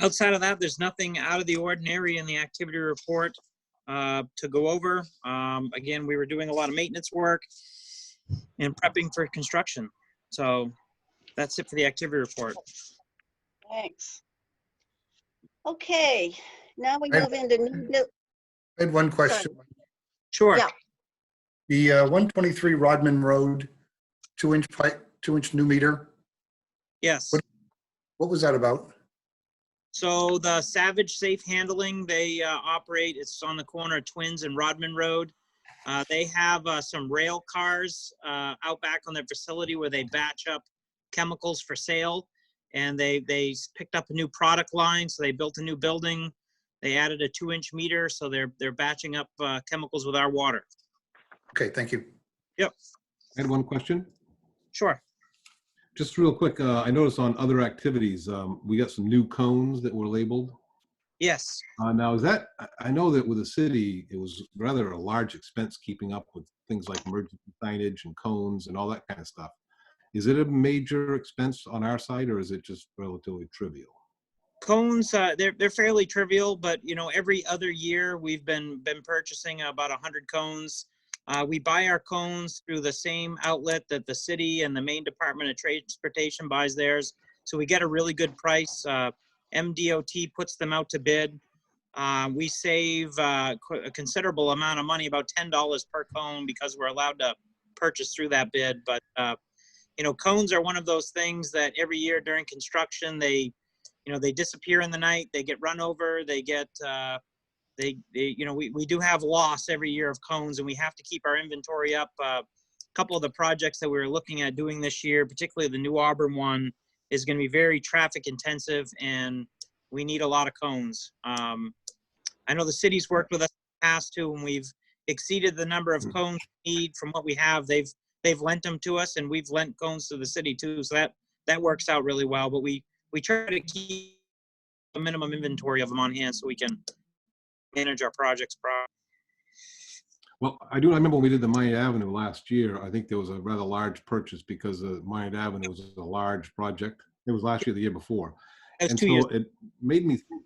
Outside of that, there's nothing out of the ordinary in the activity report to go over. Again, we were doing a lot of maintenance work and prepping for construction. So that's it for the activity report. Thanks. Okay, now we move into new. I had one question. Sure. Yeah. The 123 Rodman Road, 2-inch pipe, 2-inch new meter. Yes. What was that about? So the Savage Safe Handling, they operate, it's on the corner of Twins and Rodman Road. They have some rail cars out back on their facility where they batch up chemicals for sale. And they picked up a new product line, so they built a new building. They added a 2-inch meter, so they're batching up chemicals with our water. Okay, thank you. Yep. I had one question. Sure. Just real quick, I noticed on other activities, we got some new cones that were labeled. Yes. Now, is that, I know that with the city, it was rather a large expense keeping up with things like emergency signage and cones and all that kind of stuff. Is it a major expense on our side, or is it just relatively trivial? Cones, they're fairly trivial, but every other year we've been purchasing about 100 cones. We buy our cones through the same outlet that the city and the Maine Department of Transportation buys theirs. So we get a really good price. MDOT puts them out to bid. We save a considerable amount of money, about $10 per cone, because we're allowed to purchase through that bid. But, cones are one of those things that every year during construction, they disappear in the night, they get run over, they get, we do have loss every year of cones, and we have to keep our inventory up. A couple of the projects that we were looking at doing this year, particularly the new Auburn one, is going to be very traffic intensive, and we need a lot of cones. I know the city's worked with us in the past too, and we've exceeded the number of cones we need from what we have. They've lent them to us, and we've lent cones to the city too, so that works out really well. But we try to keep a minimum inventory of them on hand so we can manage our projects properly. Well, I remember when we did the Minot Avenue last year, I think there was a rather large purchase because Minot Avenue was a large project. It was last year, the year before. That was 2 years. It made me think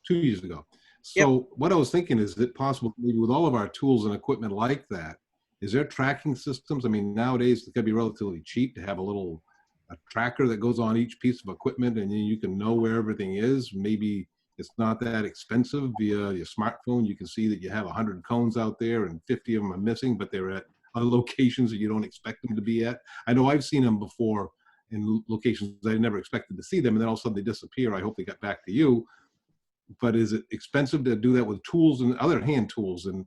2 years ago. So what I was thinking is it possible, maybe with all of our tools and equipment like that, is there tracking systems? I mean, nowadays it could be relatively cheap to have a tracker that goes on each piece of equipment, and then you can know where everything is. Maybe it's not that expensive. Via your smartphone, you can see that you have 100 cones out there and 50 of them are missing, but they're at other locations that you don't expect them to be at. I know I've seen them before in locations I never expected to see them, and then all of a sudden they disappear. I hope they got back to you. But is it expensive to do that with tools and other hand tools and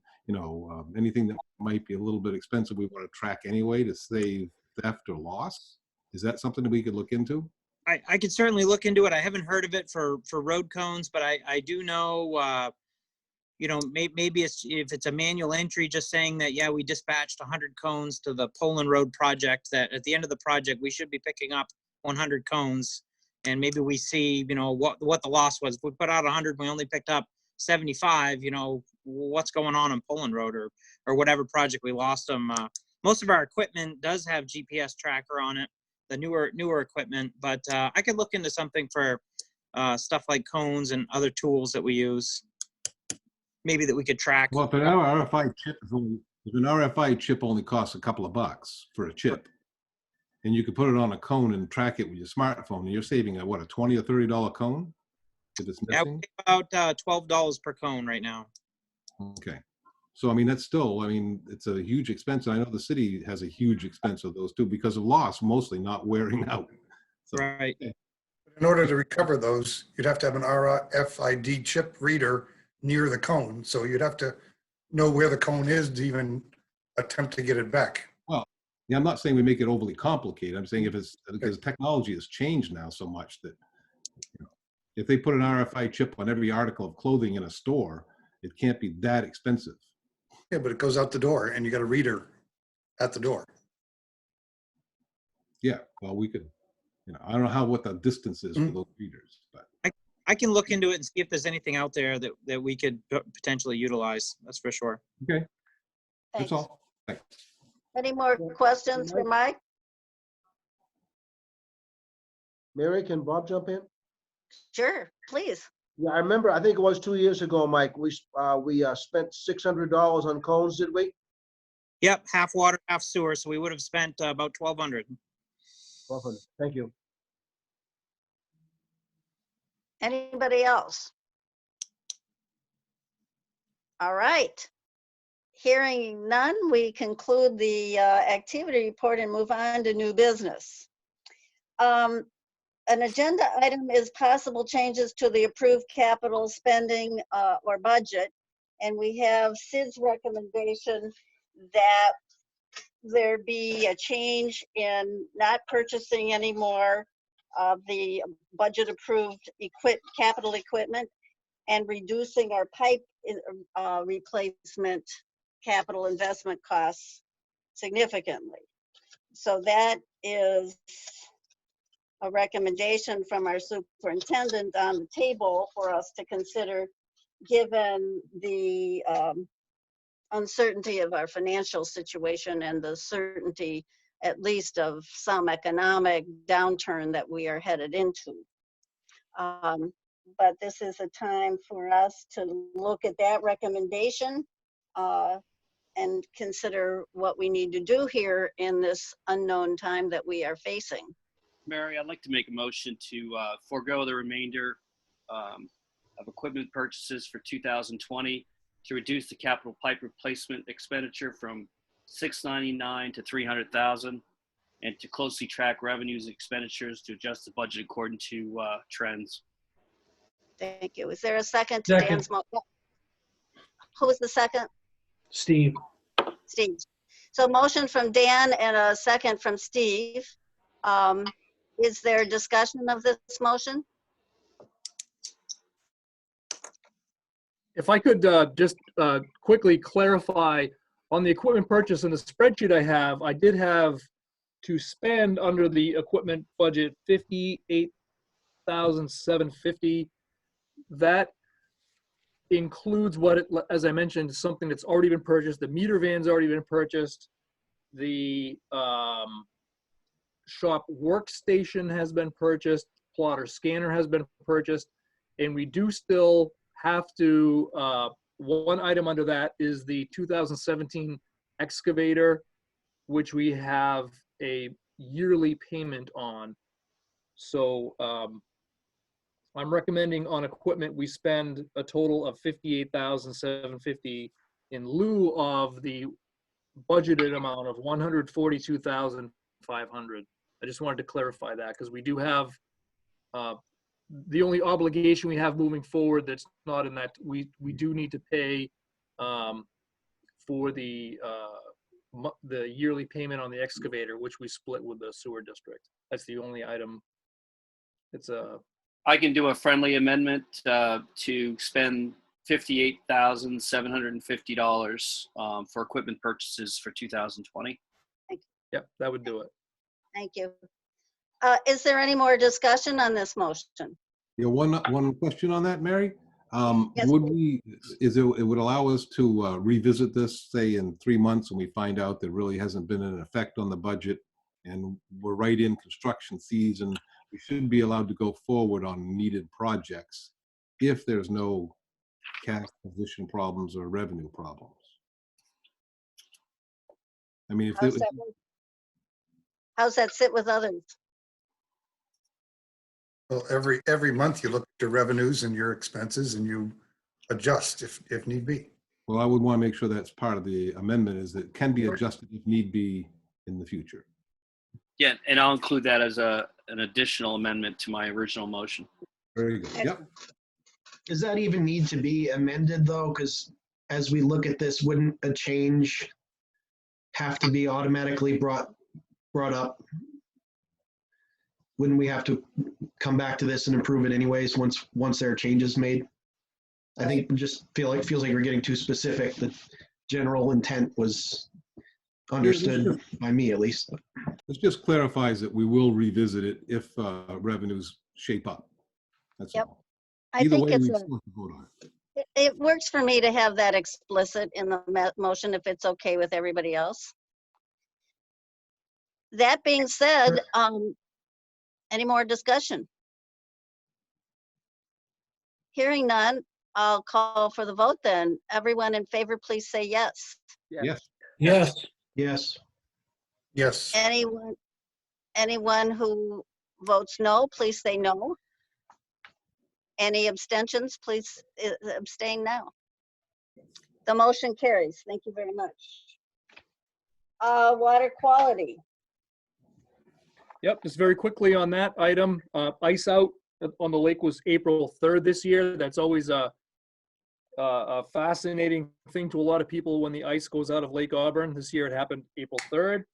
anything that might be a little bit expensive we want to track anyway to save theft or loss? Is that something that we could look into? I could certainly look into it. I haven't heard of it for road cones, but I do know, maybe if it's a manual entry just saying that, yeah, we dispatched 100 cones to the Poland Road project, that at the end of the project, we should be picking up 100 cones. And maybe we see, what the loss was. If we put out 100, we only picked up 75, what's going on Poland Road or whatever project we lost them. Most of our equipment does have GPS tracker on it, the newer equipment, but I could look into something for stuff like cones and other tools that we use, maybe that we could track. Well, if an RFID chip only costs a couple of bucks for a chip, and you could put it on a cone and track it with your smartphone, and you're saving a $20 or $30 cone if it's missing? Yeah, about $12 per cone right now. Okay. So, I mean, that's still, it's a huge expense. I know the city has a huge expense of those too because of loss, mostly not wearing out. So, right. In order to recover those, you'd have to have an RFID chip reader near the cone. So you'd have to know where the cone is to even attempt to get it back. Well, yeah, I'm not saying we make it overly complicated. I'm saying because technology has changed now so much that if they put an RFID chip on every article of clothing in a store, It can't be that expensive. Yeah, but it goes out the door and you got a reader at the door. Yeah, well, we could, I don't know what the distance is for those readers, but. I can look into it and see if there's anything out there that we could potentially utilize. That's for sure. Okay, Thanks. that's all. Thanks. Any more questions for Mike? Mary, can Bob jump in? Sure, please. Yeah, I remember, I think it was 2 years ago, Mike, we spent $600 on cones, did we? Yep, half water, half sewer. So we would have spent about 1,200. 1,200. Thank you. Anybody else? All right. Hearing none, we conclude the activity report and move on to new business. An agenda item is possible changes to the approved capital spending or budget. And we have Sid's recommendation that there be a change in not purchasing any more of the budget approved capital equipment and reducing our pipe replacement capital investment costs significantly. So that is a recommendation from our superintendent on the table for us to consider, given the uncertainty of our financial situation and the certainty, at least, of some economic downturn that we are headed into. But this is a time for us to look at that recommendation and consider what we need to do here in this unknown time that we are facing. Mary, I'd like to make a motion to forego the remainder of equipment purchases for 2020 to reduce the capital pipe replacement expenditure from $699,000 to $300,000, and to closely track revenues and expenditures to adjust the budget according to trends. Thank you. Is there a second to Dan's motion? Who was the second? Steve. Steve. So motion from Dan and a second from Steve. Is there discussion of this motion? If I could just quickly clarify, on the equipment purchase in the spreadsheet I did have to spend under the equipment budget $58,750. That includes as I mentioned, something that's already been purchased. The meter van's already been purchased. The shop workstation has been purchased. Plotter scanner has been purchased, and we do still have to, one item under that is the 2017 excavator, which we have a yearly payment on. So I'm recommending on equipment we spend a total of $58,750 in lieu of the budgeted amount of $142,500. I just wanted to clarify that because we do have the only obligation we have moving forward that's not in that, we do need to pay for the yearly payment on the excavator, which we split with the sewer district. That's the only item. I can do a friendly amendment to spend $58,750 for equipment purchases for 2020. Yep, that would do it. Thank you. Is there any more discussion on this motion? Yeah, one question on that, Mary. Yes, It would allow us to revisit this, say, in 3 months when we find out there really hasn't been an effect on the budget and we're right in construction season. We should be allowed to go forward on needed projects if there's no cash position problems or revenue problems. I mean, how's that sit with others? Well, every month you look at your revenues and your expenses and you adjust if need be. Well, I would want to make sure that's part of the amendment, is that it can be adjusted if need be in the future. Yeah, and I'll include that as an additional amendment to my original motion. Very good. Yep. Does that even need to be amended though? Because as we look at this, wouldn't a change have to be automatically brought up? Wouldn't we have to come back to this and approve it anyways once there are changes made? I think we just feels like we're getting too specific. The general intent was understood by me, at least. This just clarifies that we will revisit it if revenues shape up. That's Yep. all. I Either think way, it's we a, still have to vote on it. it works for me to have that explicit in the motion if it's okay with everybody else. That being said, any more discussion? Hearing none, I'll call for the vote then. Everyone in favor, please say yes. Yes. Yes. Yes. Yes. Anyone who votes no, please say no. Any abstentions, please abstain now. The motion carries. Thank you very much. Water quality. Yep, just very quickly on that item, ice out on the lake was April 3rd this year. That's always a fascinating thing to a lot of people when the ice goes out of Lake Auburn. This year it happened April 3rd.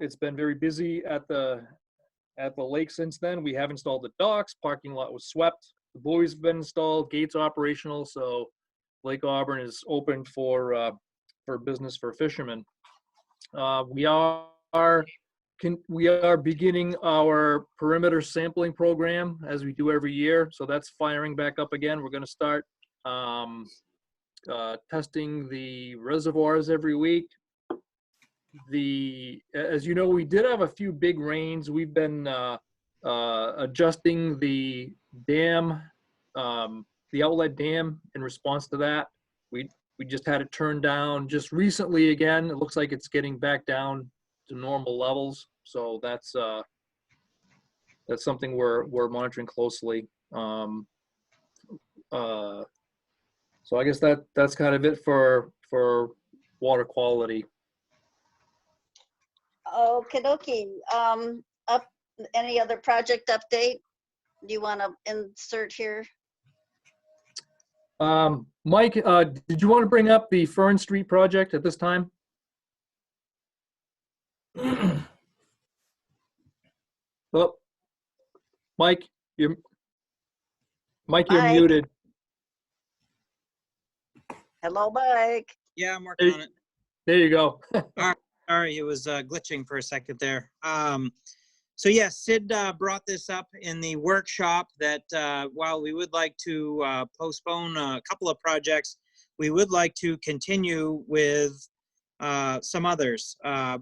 It's been very busy at the lake since then. We have installed the docks, parking lot was swept, the buoys have been installed, gates operational, so Lake Auburn is open for business for fishermen. We are beginning our perimeter sampling program as we do every year, so that's firing back up again. We're going to start testing the reservoirs every week. As you know, we did have a few big rains. We've been adjusting the dam, the outlet dam in response to that. We just had it turned down just recently again. It looks like it's getting back down to normal levels. So that's something we're monitoring closely. So I guess that's kind of it for water quality. Okie dokie. Any other project update? Do you want to insert here? Mike, did you want to bring up the Fern Street project at this time? Oh, Mike, you're Mike. muted. Hello, Mike. Yeah, I'm working on it. There you go. Sorry, it was glitching for a second there. So yes, Sid brought this up in the workshop that while we would like to postpone a couple of projects, we would like to continue with some others.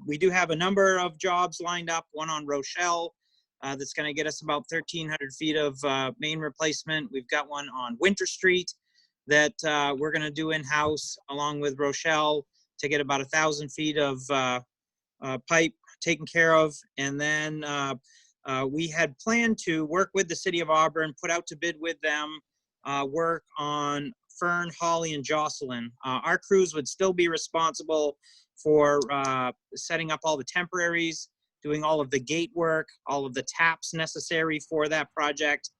We do have a number of jobs lined up, one on Rochelle that's going to get us about 1,300 feet of main replacement. We've got one on Winter Street that we're going to do in-house along with Rochelle to get about 1,000 feet of pipe taken care of. And then we had planned to work with the city of Auburn, put out to bid with them, work on Fern, Holly, and Jocelyn. Our crews would still be responsible for setting up all the temporaries, doing all of the gate work, all of the taps necessary for that project.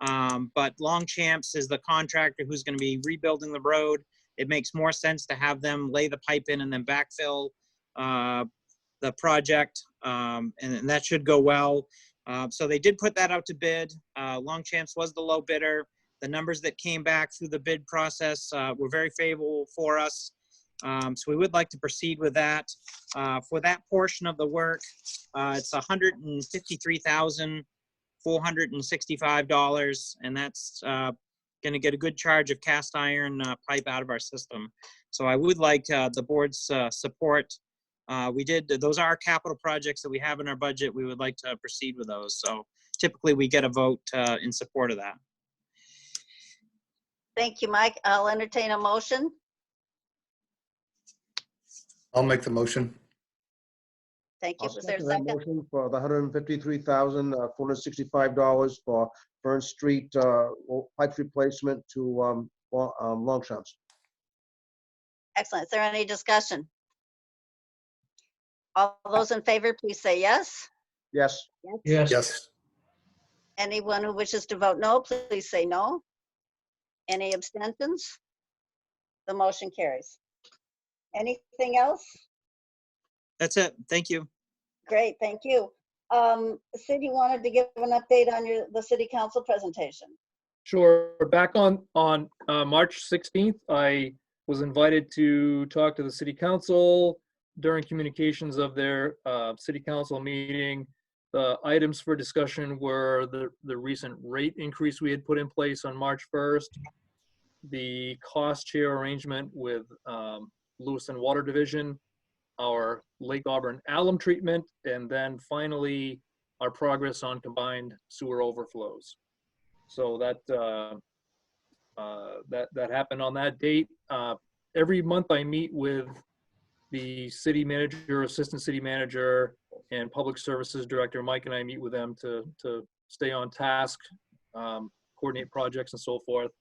But Longchamps is the contractor who's going to be rebuilding the road. It makes more sense to have them lay the pipe in and then backfill the project, and that should go well. So they did put that out to bid. Longchamps was the low bidder. The numbers that came back through the bid process were very favorable for us. So we would like to proceed with that. For that portion of the work, it's $153,465, and that's going to get a good charge of cast iron pipe out of our system. So I would like the board's support. Those are our capital projects that we have in our budget. We would like to proceed with those. So typically we get a vote in support of that. Thank you, Mike. I'll entertain a motion. I'll make the motion. Thank you. I'll Was there a second that second? motion for the $153,465 for Fern Street pipe replacement to Longchamps. Excellent. Is there any discussion? All those in favor, please say yes. Yes. Yes. Yes. Anyone who wishes to vote no, please say no. Any abstentions? The motion carries. Anything else? That's it. Thank you. Great, thank you. Sid, you wanted to give an update on the city council presentation. Sure. Back on March 16th, I was invited to talk to the city council during communications of their city council meeting. The items for discussion were the recent rate increase we had put in place on March 1st, the cost share arrangement with Lewiston Water Division, our Lake Auburn alum treatment, and then finally our progress on combined sewer overflows. So that happened on that date. Every month I meet with the city manager, assistant city manager, and public services director. Mike and I meet with them to stay on task, coordinate projects and so forth.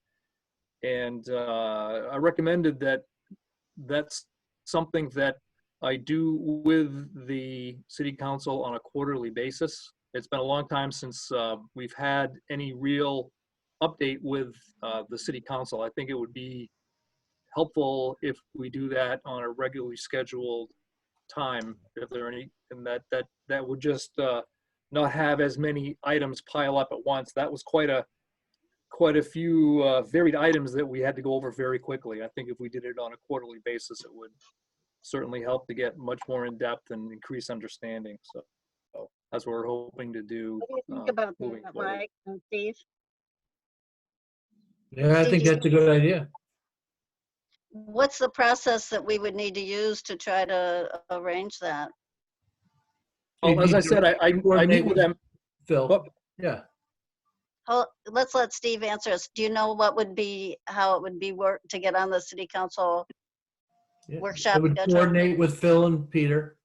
And I recommended that that's something that I do with the city council on a quarterly basis. It's been a long time since we've had any real update with the city council. I think it would be helpful if we do that on a regularly scheduled time, if there are any, and that would just not have as many items pile up at once. That was quite a few varied items that we had to go over very quickly. I think if we did it on a quarterly basis, it would certainly help to get much more in depth and increase understanding. So that's what we're hoping to do. What do you think about moving that, forward. Mike and Steve? Yeah, I think that's a good idea. What's the process that we would need to use to try to arrange that? Well, as I said, I meet with them. Phil, Oh. yeah. Let's let Steve answer us. Do you know how it would be work to get on the city council Yeah. workshop It would schedule? coordinate with Phil and Peter,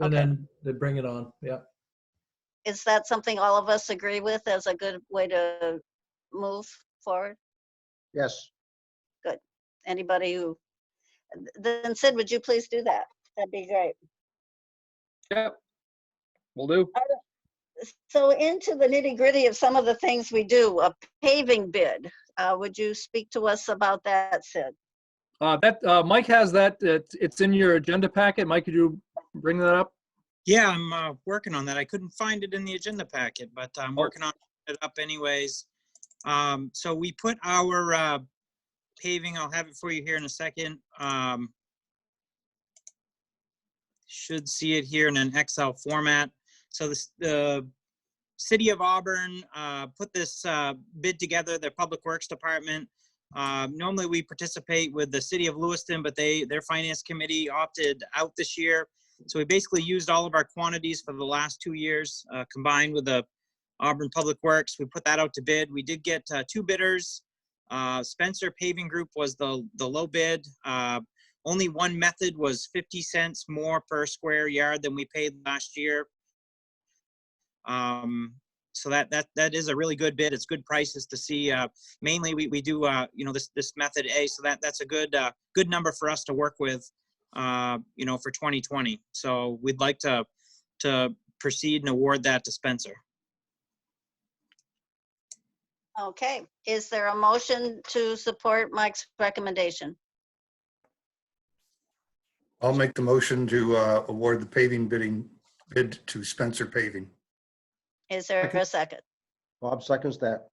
and Okay. then they bring it on. Yeah. Is that something all of us agree with as a good way to move forward? Yes. Anybody who, then Sid, would you please do that? That'd be great. Yep, will do. So into the nitty gritty of some of the things we do, a paving bid. Would you speak to us about that, Sid? Mike has that. It's in your agenda packet. Mike, could you bring that up? Yeah, I'm working on that. I couldn't find it in the agenda packet, but I'm working on it up anyways. So we put our paving, I'll have it for you here in a second. Should see it here in an Excel format. So the City of Auburn put this bid together, their Public Works Department. Normally we participate with the City of Lewiston, but their finance committee opted out this year. So we basically used all of our quantities for the last 2 years, combined with the Auburn Public Works. We put that out to bid. We did get 2 bidders. Spencer Paving Group was the low bid. Only one method was 50 cents more per square yard than we paid last year. So that is a really good bid. It's good prices to see. Mainly we do this method A, so that's a good number for us to work with for 2020. So we'd like to proceed and award that to Spencer. Okay, is there a motion to support Mike's recommendation? I'll make the motion to award the paving bid to Spencer Paving. Is there a second? Bob seconds that.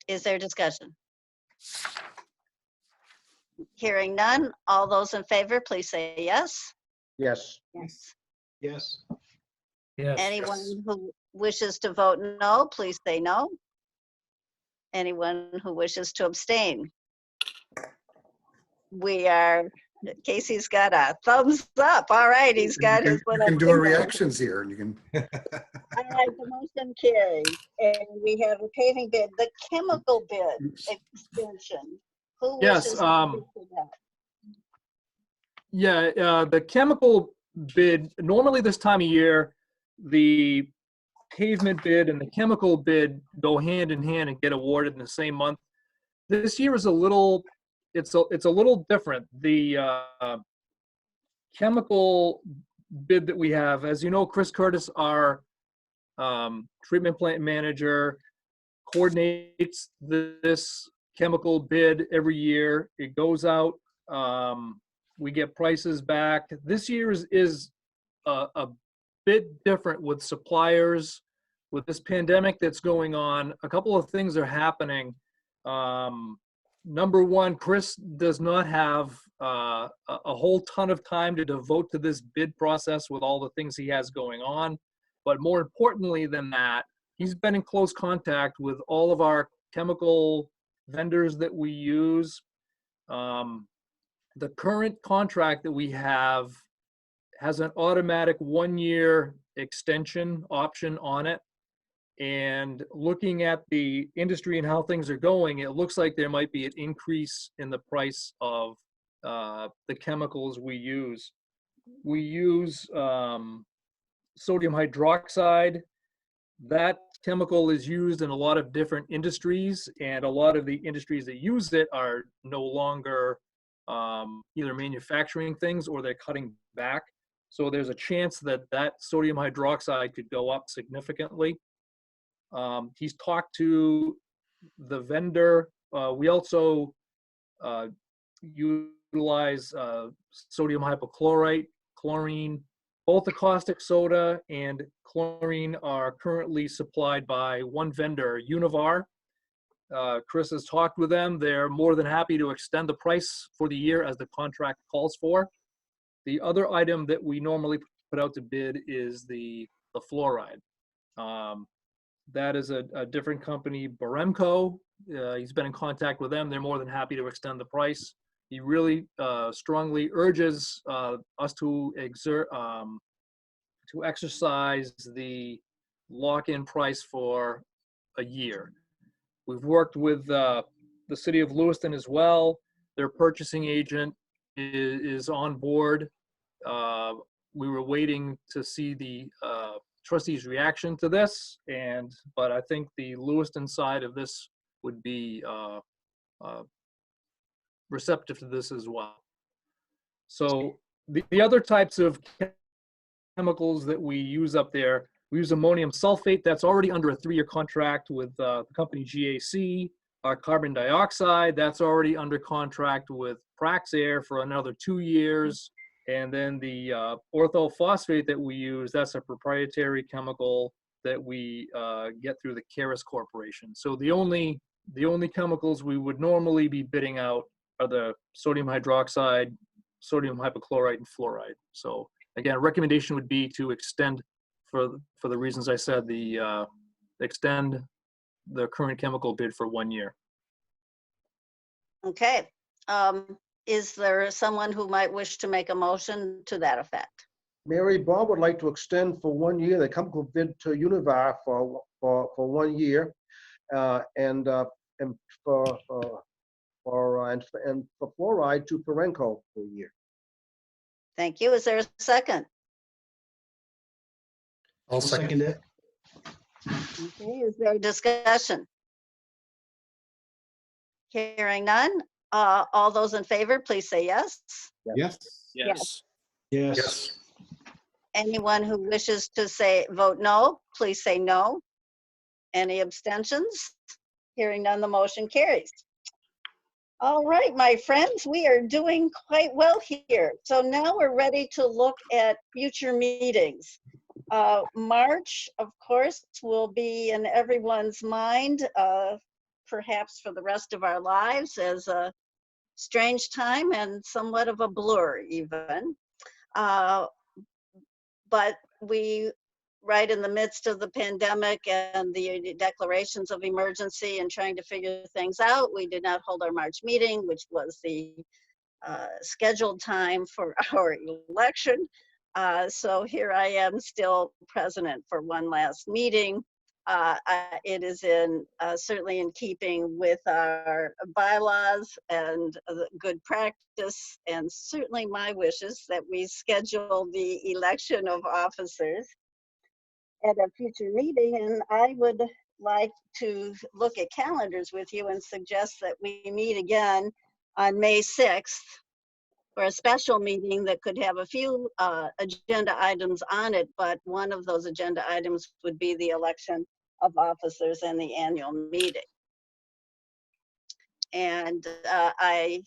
Is there discussion? Hearing none, all those in favor, please say yes. Yes. Yes. Yes. Yes. Anyone who wishes to vote no, please say no. Anyone who wishes to abstain? Casey's got a thumbs up. All right, he's got his You little can do a finger. reactions here and you can. All right, the motion carries. And we have a paving bid, the chemical bid extension. Who Yes, wishes to speak to that? Yeah, the chemical bid, normally this time of year, the pavement bid and the chemical bid go hand in hand and get awarded in the same month. This year is a little different. The chemical bid that we have, as you know, Chris Curtis, our treatment plant manager, coordinates this chemical bid every year. It goes out. We get prices back. This year is a bit different with suppliers with this pandemic that's going on, a couple of things are happening. Number one, Chris does not have a whole ton of time to devote to this bid process with all the things he has going on. But more importantly than that, he's been in close contact with all of our chemical vendors that we use. The current contract that we have has an automatic 1-year extension option on it. And looking at the industry and how things are going, it looks like there might be an increase in the price of the chemicals we use. We use sodium hydroxide. That chemical is used in a lot of different industries, and a lot of the industries that use it are no longer either manufacturing things or they're cutting back. So there's a chance that that sodium hydroxide could go up significantly. He's talked to the vendor. We also utilize sodium hypochlorite, chlorine. Both the caustic soda and chlorine are currently supplied by one vendor, Univar. Chris has talked with them. They're more than happy to extend the price for the year as the contract calls for. The other item that we normally put out to bid is the fluoride. That is a different company, Baremco. He's been in contact with them. They're more than happy to extend the price. He really strongly urges us to exercise the lock-in price for a year. We've worked with the city of Lewiston as well. Their purchasing agent is on board. We were waiting to see the trustees' reaction to this, but I think the Lewiston side of this would be receptive to this as well. So the other types of chemicals that we use up there, we use ammonium sulfate. That's already under a 3-year contract with the company GAC. Our carbon dioxide, that's already under contract with Praxair for another 2 years. And then the orthophosphate that we use, that's a proprietary chemical that we get through the Caris Corporation. So the only chemicals we would normally be bidding out are the sodium hydroxide, sodium hypochlorite, and fluoride. So again, a recommendation would be to extend, for the reasons I said, extend the current chemical bid for 1 year. Okay. Is there someone who might wish to make a motion to that effect? Mary, Bob would like to extend for 1 year the chemical bid to Univar for 1 year, and for fluoride to Baremco for a year. Thank you. Is there a second? I'll second it. Okay, is there a discussion? Hearing none. All those in favor, please say yes. Yes. Yes. Yes. Anyone who wishes to vote no, please say no. Any abstentions? Hearing none, the motion carries. All right, my friends, we are doing quite well here. So now we're ready to look at future meetings. March, of course, will be in everyone's mind, perhaps for the rest of our lives, as a strange time and somewhat of a blur even. But we, right in the midst of the pandemic and the declarations of emergency and trying to figure things out, we did not hold our March meeting, which was the scheduled time for our election. So here I am still president for one last meeting. It is certainly in keeping with our bylaws and good practice, and certainly my wishes that we schedule the election of officers at a future meeting. And I would like to look at calendars with you and suggest that we meet again on May 6th for a special meeting that could have a few agenda items on it, but one of those agenda items would be the election of officers and the annual meeting. And I,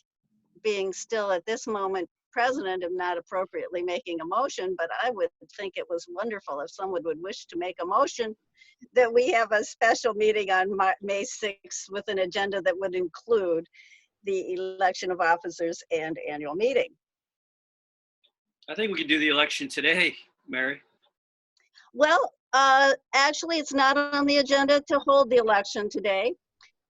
being still at this moment president am not appropriately making a motion, but I would think it was wonderful if someone would wish to make a motion that we have a special meeting on May 6th with an agenda that would include the election of officers and annual meeting. I think we could do the election today, Mary. Well, actually, it's not on the agenda to hold the election today.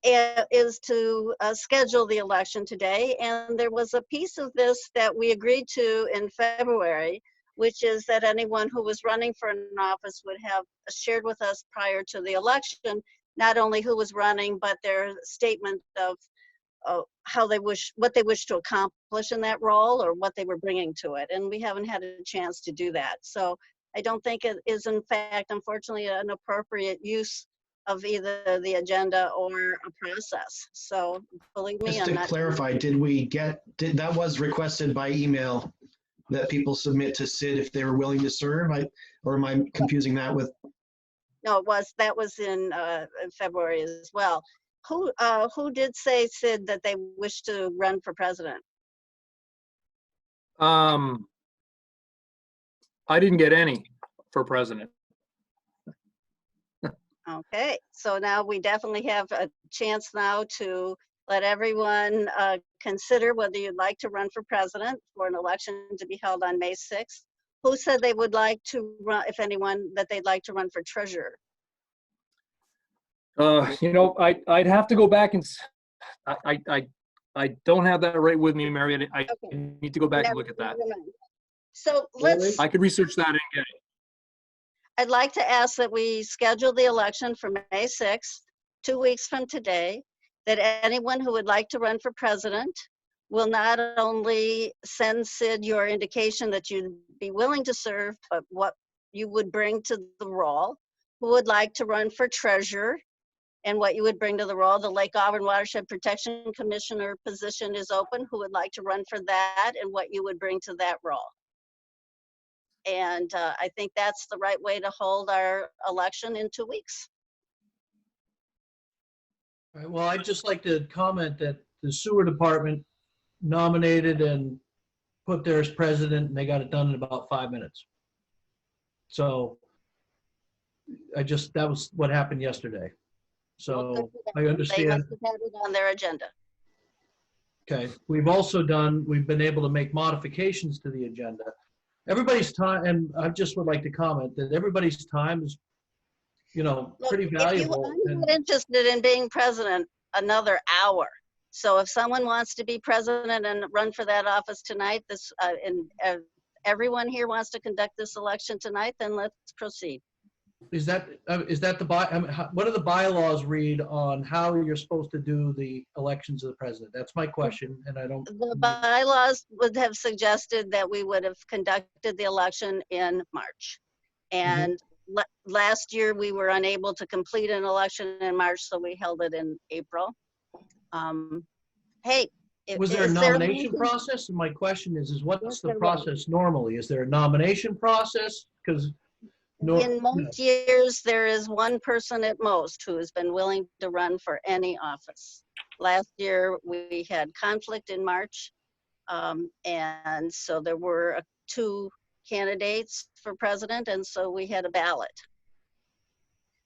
It is to schedule the election today. And there was a piece of this that we agreed to in February, which is that anyone who was running for an office would have shared with us prior to the election, not only who was running, but their statement of how they what they wish to accomplish in that role or what they were bringing to it. And we haven't had a chance to do that. So I don't think it is, in fact, unfortunately, an appropriate use of either the agenda or a process. So believe me, Just I'm to not. clarify, that was requested by email that people submit to Sid if they were willing to serve? Or am I confusing that with? No, that was in February as well. Who did say, Sid, that they wish to run for president? I didn't get any for president. Okay, so now we definitely have a chance now to let everyone consider whether you'd like to run for president for an election to be held on May 6th. Who said they would like to run, if anyone, that they'd like to run for treasurer? You know, I'd have to go back and I don't have that right with me, Mary. I Okay. need to go back and look at that. Never mind. So I could research that and get it. I'd like to ask that we schedule the election for May 6th, 2 weeks from today, that anyone who would like to run for president will not only send Sid your indication that you'd be willing to serve, but what you would bring to the role, who would like to run for treasurer, and what you would bring to the role. The Lake Auburn Watershed Protection Commissioner position is open, who would like to run for that, and what you would bring to that role. And I think that's the right way to hold our election in 2 weeks. All right, well, I'd just like to comment that the sewer department nominated and put there as president, and they got it done in about 5 minutes. So that was what happened yesterday. So I They understand. must have had it on their agenda. Okay, we've been able to make modifications to the agenda. Everybody's time, and I just would like to comment that everybody's time is, pretty valuable. I'm not interested in being president another hour. So if someone wants to be president and run for that office tonight, everyone here wants to conduct this election tonight, then let's proceed. Is that what do the bylaws read on how you're supposed to do the elections of the president? That's my question, and I don't. The bylaws would have suggested that we would have conducted the election in March. And last year we were unable to complete an election in March, so we held it in April. Hey, Was there a nomination process? And my question is what's the process normally? Is there a nomination process? Because in most years, there is one person at most who has been willing to run for any office. Last year, we had conflict in March, and so there were 2 candidates for president, and so we had a ballot.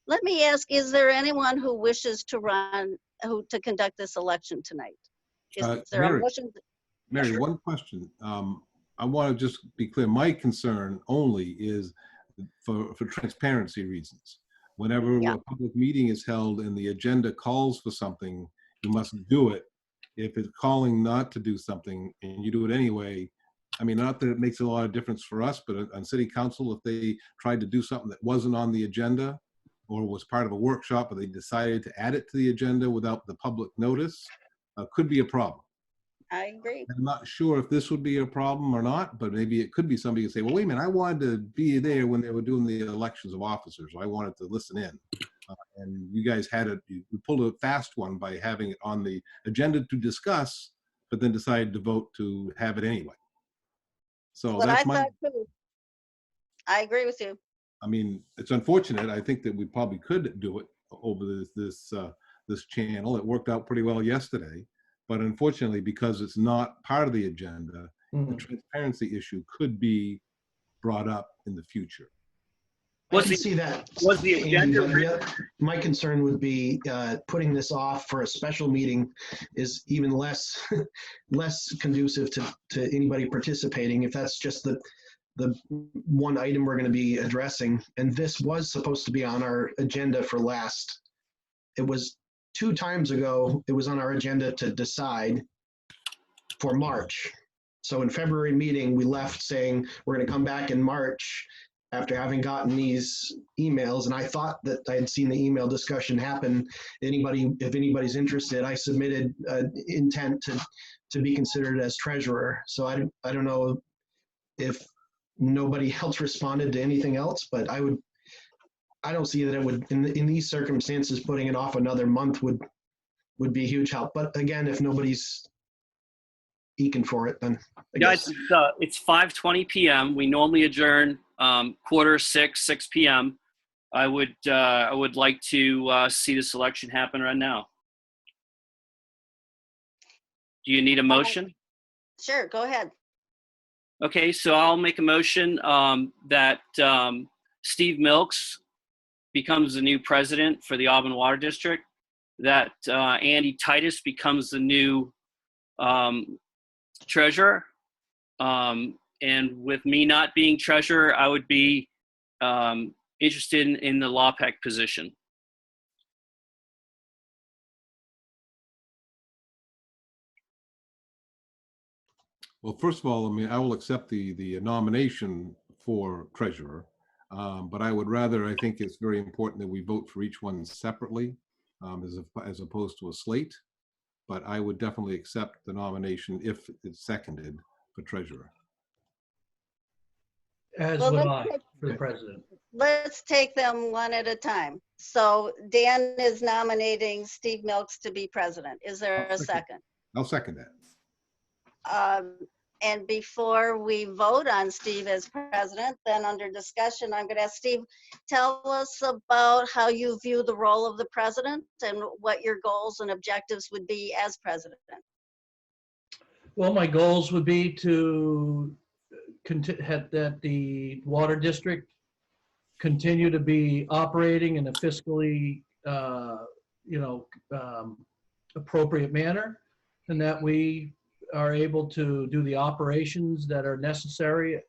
Let me ask, is there anyone who wishes to run, to conduct this election tonight? Is there a motion? Mary, Sure. one question. I want to just be clear. My concern only is for transparency reasons. Whenever a public meeting is held and the agenda calls for something, you must do it. If it's calling not to do something and you do it anyway, I mean, not that it makes a lot of difference for us, but on city council, if they tried to do something that wasn't on the agenda or was part of a workshop, or they decided to add it to the agenda without the public notice, could be a problem. I agree. I'm not sure if this would be a problem or not, but maybe it could be somebody who say, well, wait a minute, I wanted to be there when they were doing the elections of officers. I wanted to listen in. And you guys you pulled a fast one by having it on the agenda to discuss, but then decided to vote to have it anyway. So What that's I thought too. I agree with you. I mean, it's unfortunate. I think that we probably could do it over this channel. It worked out pretty well yesterday. But unfortunately, because it's not part of the agenda, the transparency issue could be brought up in the future. I can see that. Was the Andy, agenda but my concern would be putting this off for a special meeting is even less less conducive to anybody participating if that's just the one item we're going to be addressing. And this was supposed to be on our agenda for last. It was 2 times ago. It was on our agenda to decide for March. So in February meeting, we left saying we're going to come back in March after having gotten these emails. And I thought that I had seen the email discussion happen. If anybody's interested, I submitted intent to be considered as treasurer. So I don't know if nobody else responded to anything else, but I don't see that it would, in these circumstances, putting it off another month would be a huge help. But again, if nobody's eking for it, then I guess. It's 5:20 p.m. We normally adjourn 6 p.m. I would like to see this election happen right now. Do you need a motion? Sure, go ahead. Okay, so I'll make a motion that Steve Milks becomes the new president for the Auburn Water District, that Andy Titus becomes the new treasurer, and with me not being treasurer, I would be interested in the LawPEC position. Well, first of all, I mean, I will accept the nomination for treasurer, but I would rather, I think it's very important that we vote for each one separately, as opposed to a slate. But I would definitely accept the nomination if it's seconded for treasurer. As Well, would let's I for the president. Let's take them one at a time. So Dan is nominating Steve Milks to be president. Is there a second? I'll second that. And before we vote on Steve as president, then under discussion, I'm going to ask Steve, tell us about how you view the role of the president and what your goals and objectives would be as president. Well, my goals would be to that the water district continue to be operating in a fiscally, appropriate manner, and that we are able to do the operations that are necessary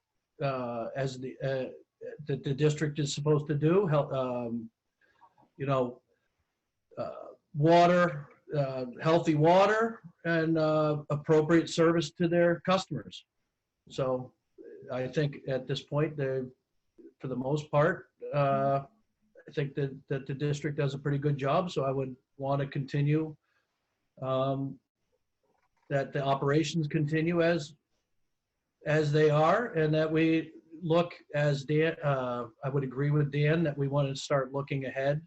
as that the district is supposed to do. Help, water, healthy water, and appropriate service to their customers. So I think at this point, for the most part, I think that the district does a pretty good job. So I would want to continue that the operations continue as they are, and that we look, as Dan, I would agree with Dan that we want to start looking ahead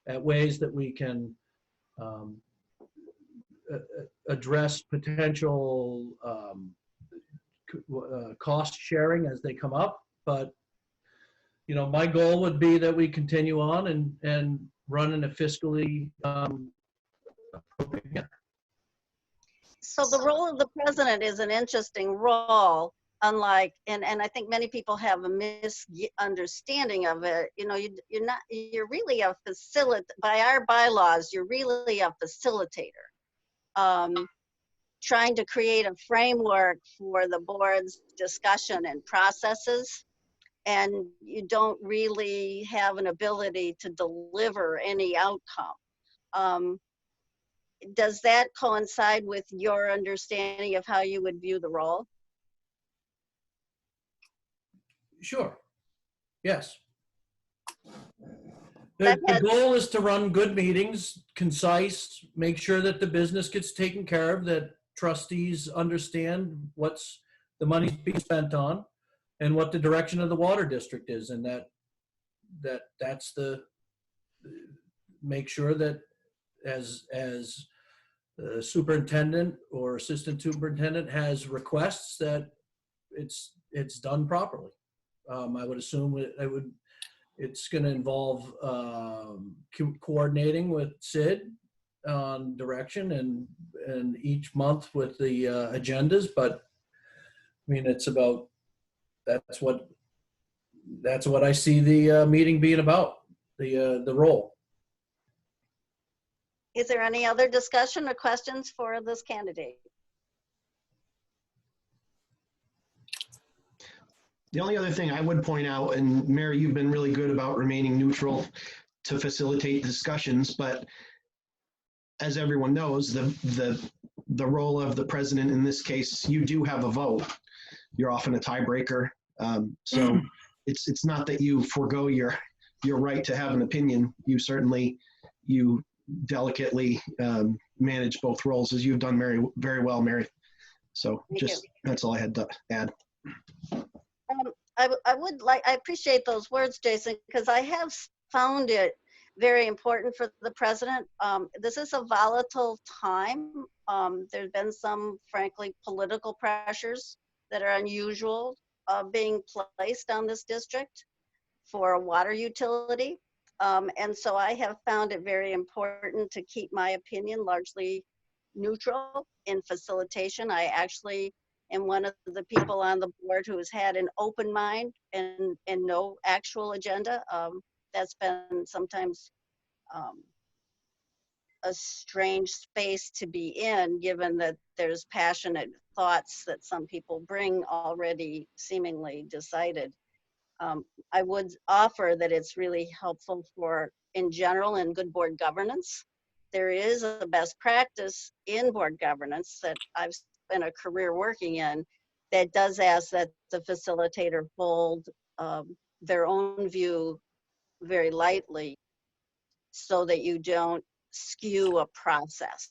at ways that we can address potential cost sharing as they come up. But my goal would be that we continue on and run in a fiscally appropriate manner. So the role of the president is an interesting role, unlike, and I think many people have a misunderstanding of it. You're really a by our bylaws, you're really a facilitator, trying to create a framework for the board's discussion and processes. And you don't really have an ability to deliver any outcome. Does that coincide with your understanding of how you would view the role? Sure. Yes. The goal is to run good meetings, concise, make sure that the business gets taken care of, that trustees understand what's the money's being spent on and what the direction of the water district is, and that's the make sure that as the superintendent or assistant superintendent has requests, that it's done properly. I would assume it's going to involve coordinating with Sid on direction and each month with the agendas, but mean, that's what I see the meeting being about, the role. Is there any other discussion or questions for this candidate? The only other thing I would point out, and Mary, you've been really good about remaining neutral to facilitate discussions, but as everyone knows, the role of the president in this case, you do have a vote. You're often a tiebreaker. So it's not that you forego your right to have an opinion. You delicately manage both roles, as you've done very well, Mary. So that's all I had to add. I appreciate those words, Jason, because I have found it very important for the president. This is a volatile time. There's been some, frankly, political pressures that are unusual being placed on this district for a water utility. And so I have found it very important to keep my opinion largely neutral in facilitation. I actually am one of the people on the board who has had an open mind and no actual agenda. That's been sometimes a strange space to be in, given that there's passionate thoughts that some people bring already seemingly decided. I would offer that it's really helpful for, in general, in good board governance. There is a best practice in board governance that I've spent a career working in that does ask that the facilitator hold their own view very lightly so that you don't skew a process.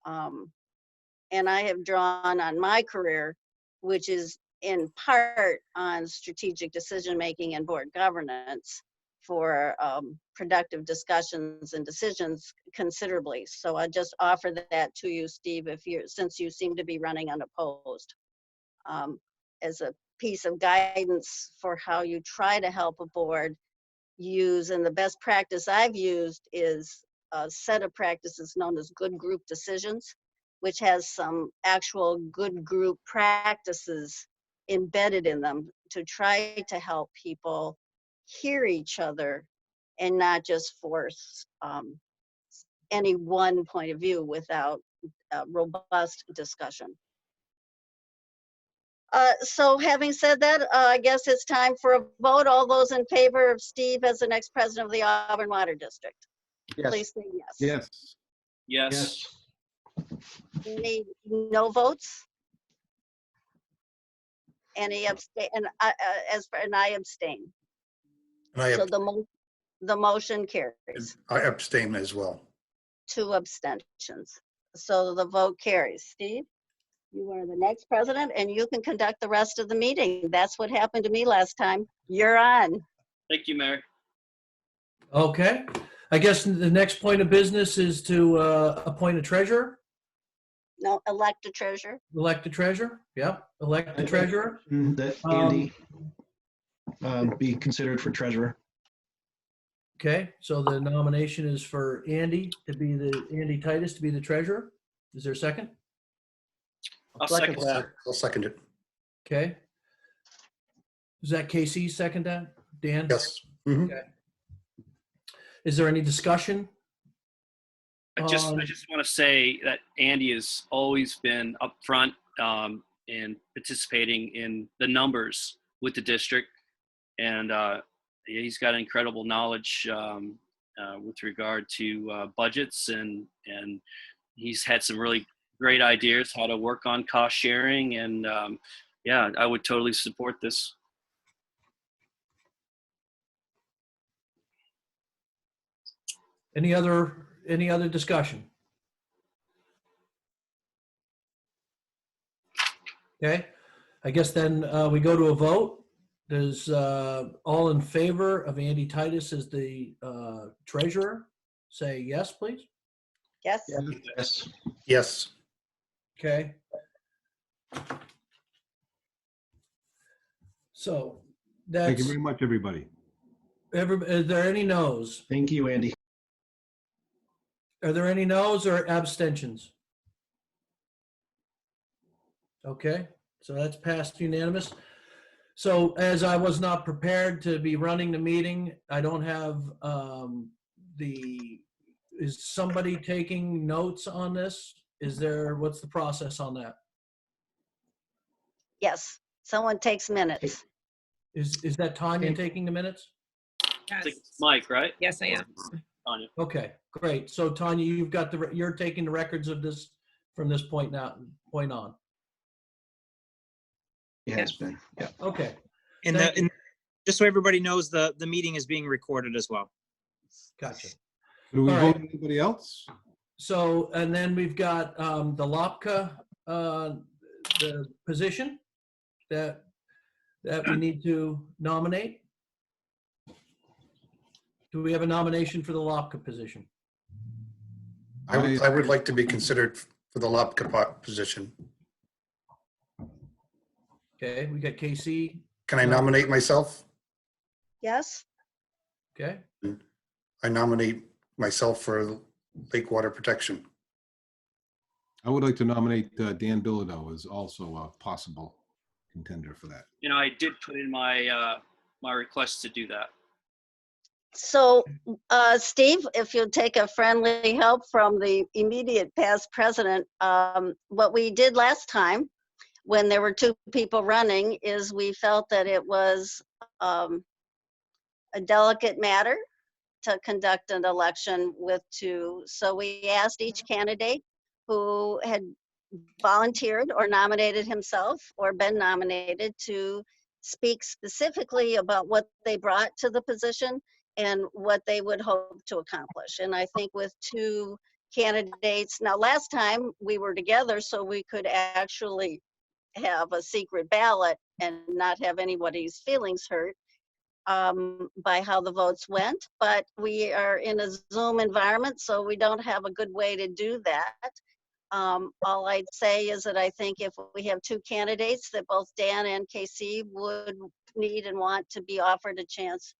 And I have drawn on my career, which is in part on strategic decision-making and board governance for productive discussions and decisions considerably. So I just offer that to you, Steve, since you seem to be running unopposed, as a piece of guidance for how you try to help a board use. And the best practice I've used is a set of practices known as good group decisions, which has some actual good group practices embedded in them to try to help people hear each other and not just force any one point of view without robust discussion. So having said that, I guess it's time for a vote. All those in favor of Steve as the next president of the Auburn Water District, Yes. please say yes. Yes. Yes. Any no votes? Any abstain? And I abstain. And I So the motion carries. abstain as well. 2 abstentions. So the vote carries. Steve, you are the next president and you can conduct the rest of the meeting. That's what happened to me last time. You're on. Thank you, Mary. Okay. I guess the next point of business is to appoint a treasurer, No, elect a treasurer. elect a treasurer. Yep, elect the treasurer. That Andy be considered for treasurer. Okay, so the nomination is for Andy Titus to be the treasurer. Is there a second? I'll second that. I'll second it. Okay. Is that Casey second that? Dan? Yes. Mhm. Okay. Is there any discussion? I just want to say that Andy has always been upfront in participating in the numbers with the district, and he's got incredible knowledge with regard to budgets, and he's had some really great ideas how to work on cost sharing, and yeah, I would totally support this. Any other discussion? Okay, I guess then we go to a vote. Does all in favor of Andy Titus as the treasurer say yes, please? Yes. Yes. Yes. Okay. So Thank you that's, very much, everybody. is there any no's? Thank you, Andy. Are there any no's or abstentions? Okay, So that's passed unanimous. So as I was not prepared to be running the meeting, I don't have is somebody taking notes on this? What's the process on that? Yes, someone takes minutes. Is that Tanya taking the minutes? I think Yes, it's Mike, right? yes, I am. Tanya. Okay, great. So Tanya, you're taking the records of this from this point on. It has been, yeah. Okay, And, Thank you. and just so everybody knows, the meeting is being recorded as well. gotcha. Do we All vote right. on anybody else? So, and then we've got the LAPCA, the position that we need to nominate. Do we have a nomination for the LAPCA position? I would like to be considered for the LAPCA position. Okay, we got KC. Can I nominate myself? Yes? Okay, I nominate myself for lake water protection. I would like to nominate Dan Bilodeau as also a possible contender for that. You know, I did put in my my request to do that. So, Steve, if you'll take a friendly help from the immediate past president, what we did last time when there were two people running is we felt that it was a delicate matter to conduct an election with two. So we asked each candidate who had volunteered or nominated himself or been nominated to speak specifically about what they brought to the position and what they would hope to accomplish. And I think with two candidates, now last time we were together so we could actually have a secret ballot and not have anybody's feelings hurt by how the votes went, but we are in a Zoom environment, so we don't have a good way to do that. All I'd say is that I think if we have two candidates, that both Dan and KC would need and want to be offered a chance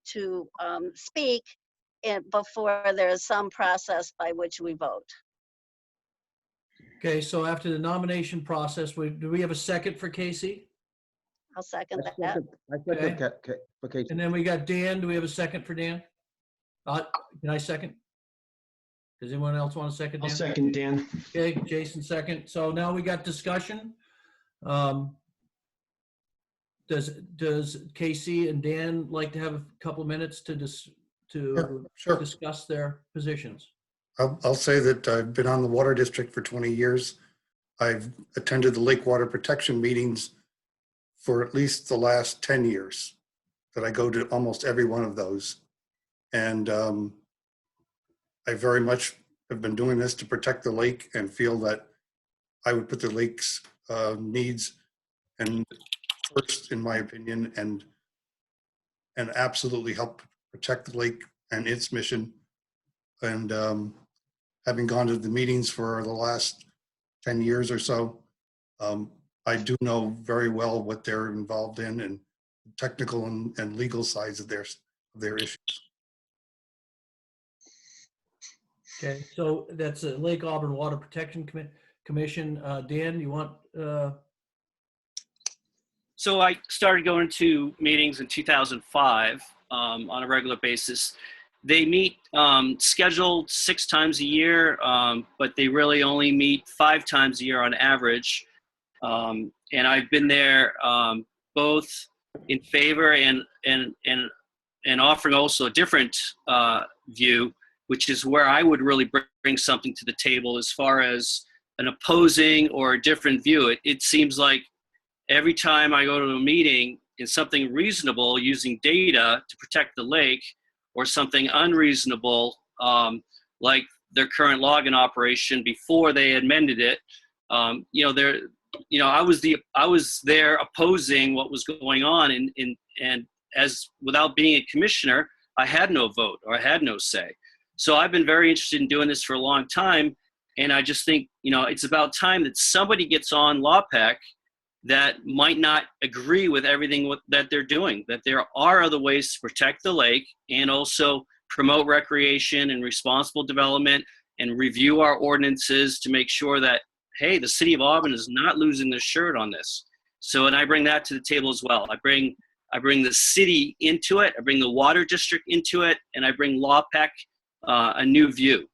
to speak before there is some process by which we vote. okay, so after the nomination process, do we have a second for Casey? I'll second I that. second for Casey. And then we got Dan. Do we have a second for Dan? Can I second? Does anyone else want a second? I'll Dan? second Dan. Okay, Jason second. So now we got discussion. Does Casey and Dan like to have a couple of minutes to Sure. discuss their positions? I'll say that I've been on the water district for 20 years. I've attended the lake water protection meetings for at least the last 10 years, that I go to almost every one of those. And I very much have been doing this to protect the lake and feel that I would put the lake's needs and first, in my opinion, and absolutely help protect the lake and its mission. And having gone to the meetings for the last 10 years or so, I do know very well what they're involved in and technical and legal sides of their issues. Okay, so that's a Lake Auburn Water Protection Commission. Dan, you want? So I started going to meetings in 2005 on a regular basis. They meet scheduled 6 times a year, but they really only meet 5 times a year on average. And I've been there both in favor and offering also a different view, which is where I would really bring something to the table as far as an opposing or a different view. It seems like every time I go to a meeting, it's something reasonable using data to protect the lake, or something unreasonable like their current logging operation before they amended it. I was there opposing what was going on, and as without being a commissioner, I had no vote or I had no say. So I've been very interested in doing this for a long time, and I just think it's about time that somebody gets on LAPEC that might not agree with everything that they're doing, that there are other ways to protect the lake and also promote recreation and responsible development and review our ordinances to make sure that hey, the city of Auburn is not losing their shirt on this. So, and I bring that to the table as well. I bring the city into it. I bring the water district into it, and I bring LawPEC a new view.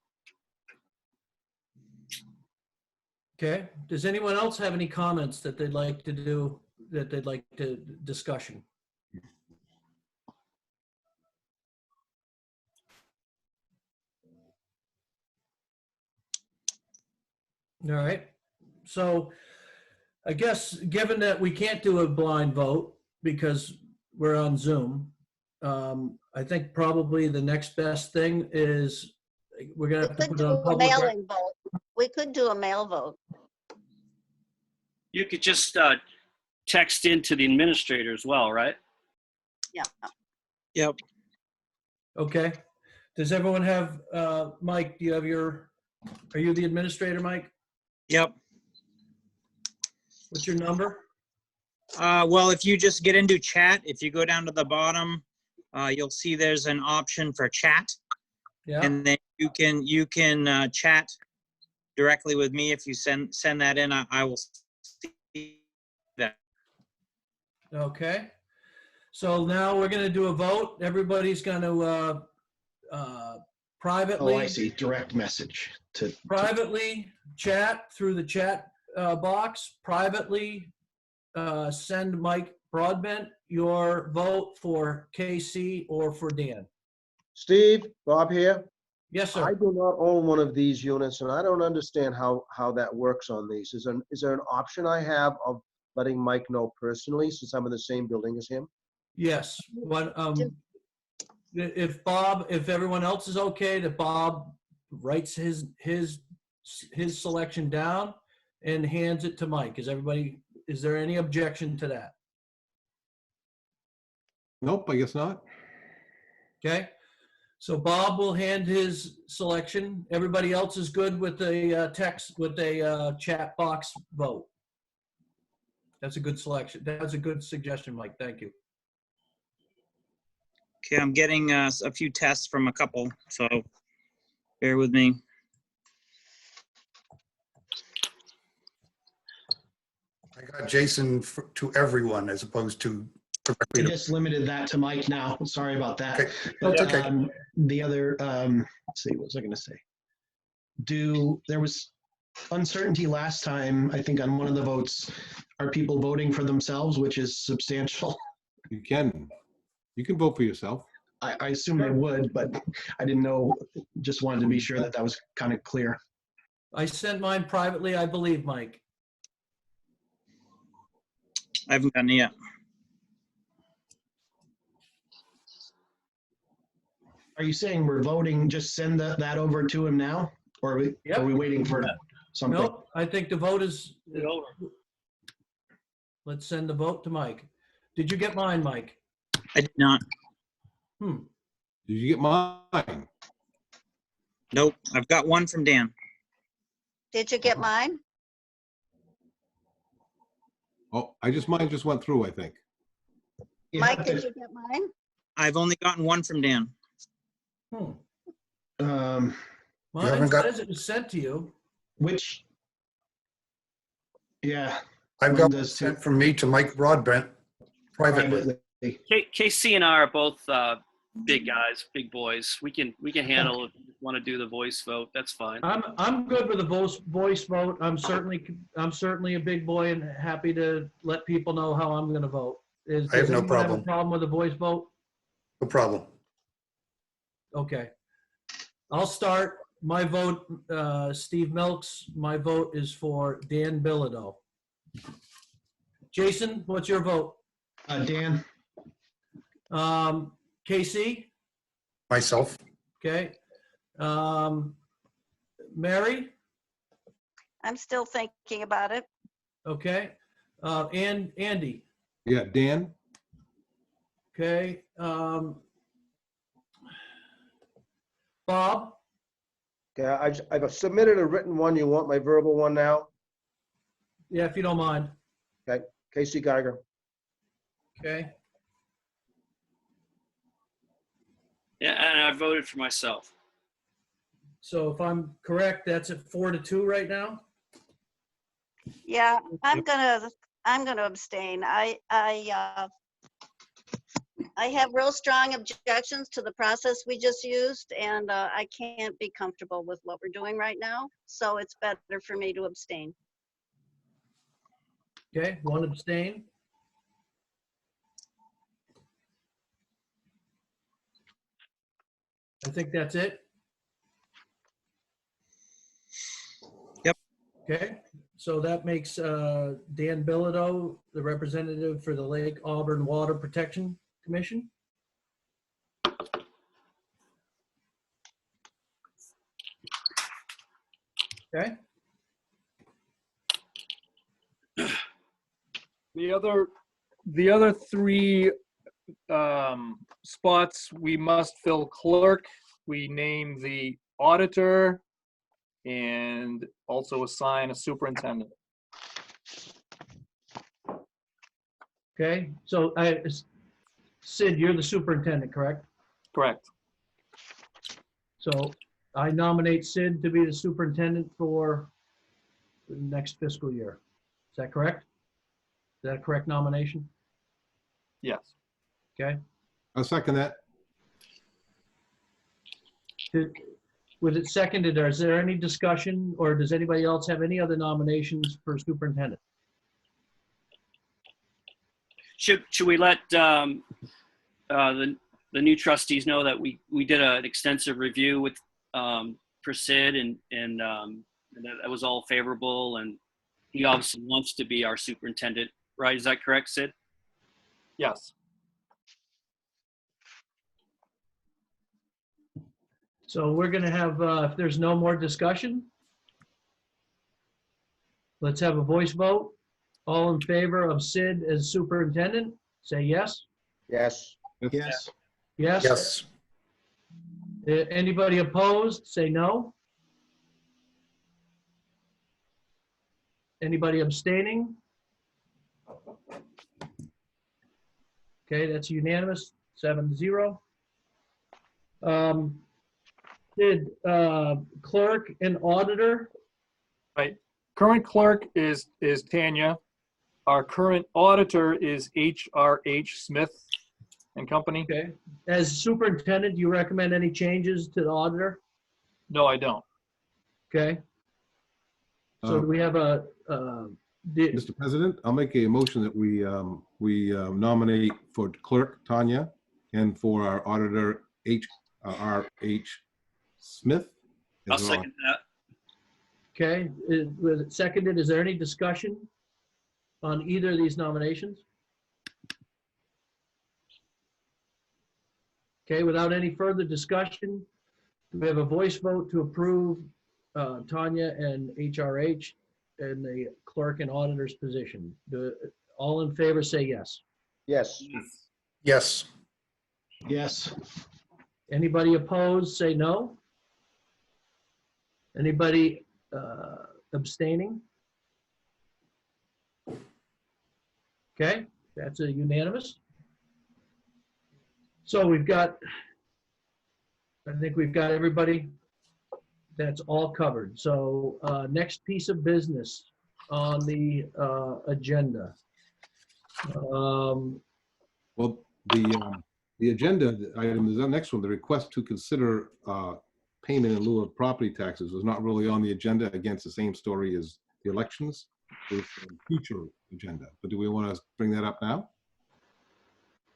Okay. Does anyone else have any comments that they'd like to do, that they'd like to discussion? All right. So I guess, given that we can't do a blind vote because we're on Zoom, I think probably the next best thing is we're gonna We have to could put do it on a public. mailing vote. We could do a mail vote. You could just text into the administrator as well, right? Yeah. Yep. Okay. Does everyone have, Mike, do you have are you the administrator, Mike? Yep. What's your number? Well, if you just get into chat, if you go down to the bottom, you'll see there's an option for chat, Yeah. and then you can chat directly with me. If you send that in, I will see that. Okay. So now we're going to do a vote. Everybody's going to privately. Oh, I see. Direct message to. Privately chat through the chat box. Privately send Mike Broadbent your vote for KC or for Dan. Steve, Bob here. Yes, I sir. do not own one of these units, and I don't understand how that works on these. Is there an option I have of letting Mike know personally, since I'm in the same building as him? Yes. What, if everyone else is okay, that Bob writes his selection down and hands it to Mike. Is there any objection to that? Nope, I guess not. Okay. So Bob will hand his selection. Everybody else is good with a chat box vote. That's a good selection. That's a good suggestion, Mike. Thank you. Okay, I'm getting a few tests from a couple, so bear with me. I got Jason to everyone as opposed to I directly to. just limited that to Mike now. Sorry about that. Okay, But that's okay. the other, let's see, what was I going to say? There was uncertainty last time, I think, on one of the votes. Are people voting for themselves, which is substantial? You can vote for yourself. I assume they would, but I didn't know. Just wanted to be sure that was kind of clear. I sent mine privately, I believe, Mike. I haven't gotten it yet. Are you saying we're voting, just send that over to him now? Or are we waiting for something? Nope, I think the vote is, Get over. let's send the vote to Mike. Did you get mine, Mike? I did not. Hmm. Did you get mine? Nope. I've got one from Dan. Did you get mine? Oh, mine just went through, I think. You Mike, have did to- you get mine? I've only gotten one from Dan. Hmm. haven't Mine got- says it was sent to you. Which, yeah. I've Mine got does too. sent from me to Mike Broadbent privately. KC and I are both big guys, big boys. We can handle if you want to do the voice vote. That's fine. I'm good with a voice vote. I'm certainly a big boy and happy to let people know how I'm going to vote. I have Does no anyone have a problem. problem with a voice vote? No problem. Okay. I'll start. My vote, Steve Melks, my vote is for Dan Bilodeau. Jason, what's your vote? Dan, Casey? Myself, Okay. Mary? I'm still thinking about it. Okay. And Andy? Yeah, Dan? Okay. Bob? Yeah, I've submitted a written one. You want my verbal one now? Yeah, if you don't mind. Okay, Casey Geiger. Okay. Yeah, and I voted for myself. So if I'm correct, that's at 4-2 right now? Yeah, I'm gonna abstain. I have real strong objections to the process we just used, and I can't be comfortable with what we're doing right now. So it's better for me to abstain. Okay, one abstain. I think that's it. Yep. Okay, so that makes Dan Bilodeau the representative for the Lake Auburn Water Protection Commission. Okay, The other three spots, we must fill clerk. We name the auditor and also assign a superintendent. okay, so Sid, you're the superintendent, correct? Correct. So I nominate Sid to be the superintendent for the next fiscal year. Is that correct? Is that a correct nomination? Yes. Okay. I'll second that. Was it seconded, or is there any discussion, or does anybody else have any other nominations for superintendent? Should we let the new trustees know that we did an extensive review with for Sid and that was all favorable, and he obviously wants to be our superintendent, right? Is that correct, Sid? Yes. So we're going to have, if there's no more discussion, let's have a voice vote. All in favor of Sid as superintendent, say yes. Yes. Yes. Yes? Yes. Anybody opposed, say no. Anybody abstaining? Okay, that's unanimous, 7-0. Did clerk and auditor? Right. Current clerk is Tanya. Our current auditor is HRH Smith and Company. Okay. As superintendent, do you recommend any changes to the auditor? No, I don't. Okay. So do we have a, Mr. President, I'll make a motion that we nominate for clerk Tanya and for our auditor R.H. Smith. I'll as well. second that. okay, was it seconded? Is there any discussion on either of these nominations? Okay, without any further discussion, do we have a voice vote to approve Tanya and HRH in the clerk and auditor's position? All in favor say yes. Yes. Yes. Yes. Anybody opposed, say no. Anybody abstaining? Okay, that's a unanimous. So we've got, I think we've got everybody. That's all covered. So next piece of business on the agenda. Well, the agenda item is the next one. The request to consider payment in lieu of property taxes was not really on the agenda. Against the same story as the elections. It's a future agenda. But do we want to bring that up now?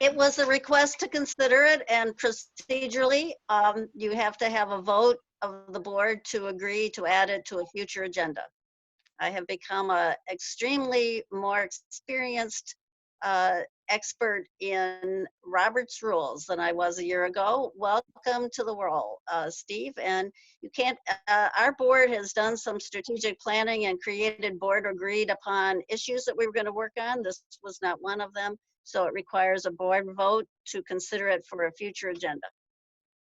It was a request to consider it, and procedurally, you have to have a vote of the board to agree to add it to a future agenda. I have become a extremely more experienced expert in Robert's rules than I was a year ago. Welcome to the world, Steve. And you can't, our board has done some strategic planning and created board agreed upon issues that we were going to work on. This was not one of them. So it requires a board vote to consider it for a future agenda.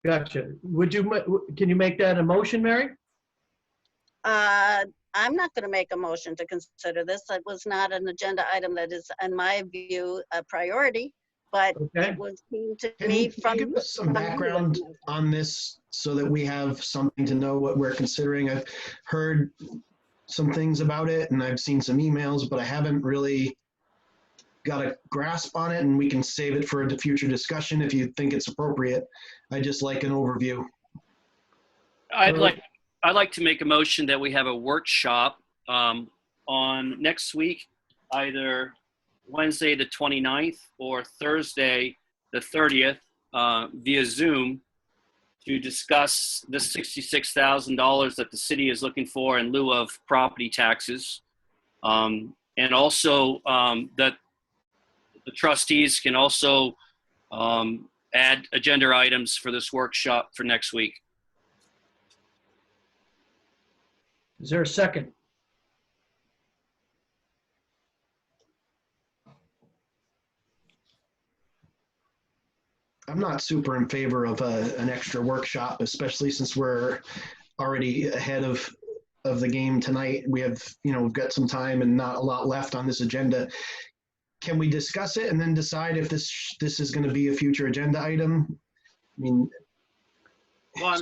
Gotcha. Can you make that a motion, Mary? I'm not going to make a motion to consider this. It was not an agenda item that is, in my view, a priority, but Okay. it was seen to Can me you from. give us some background on this so that we have something to know what we're considering? I've heard some things about it and I've seen some emails, but I haven't really got a grasp on it, and we can save it for a future discussion if you think it's appropriate. I just like an overview. I'd like to make a motion that we have a workshop on next week, either Wednesday the 29th or Thursday the 30th via Zoom, to discuss the $66,000 that the city is looking for in lieu of property taxes. And also that the trustees can also add agenda items for this workshop for next week. Is there a second? I'm not super in favor of an extra workshop, especially since we're already ahead of the game tonight. We have, we've got some time and not a lot left on this agenda. Can we discuss it and then decide if this is going to be a future agenda item? I mean, Well,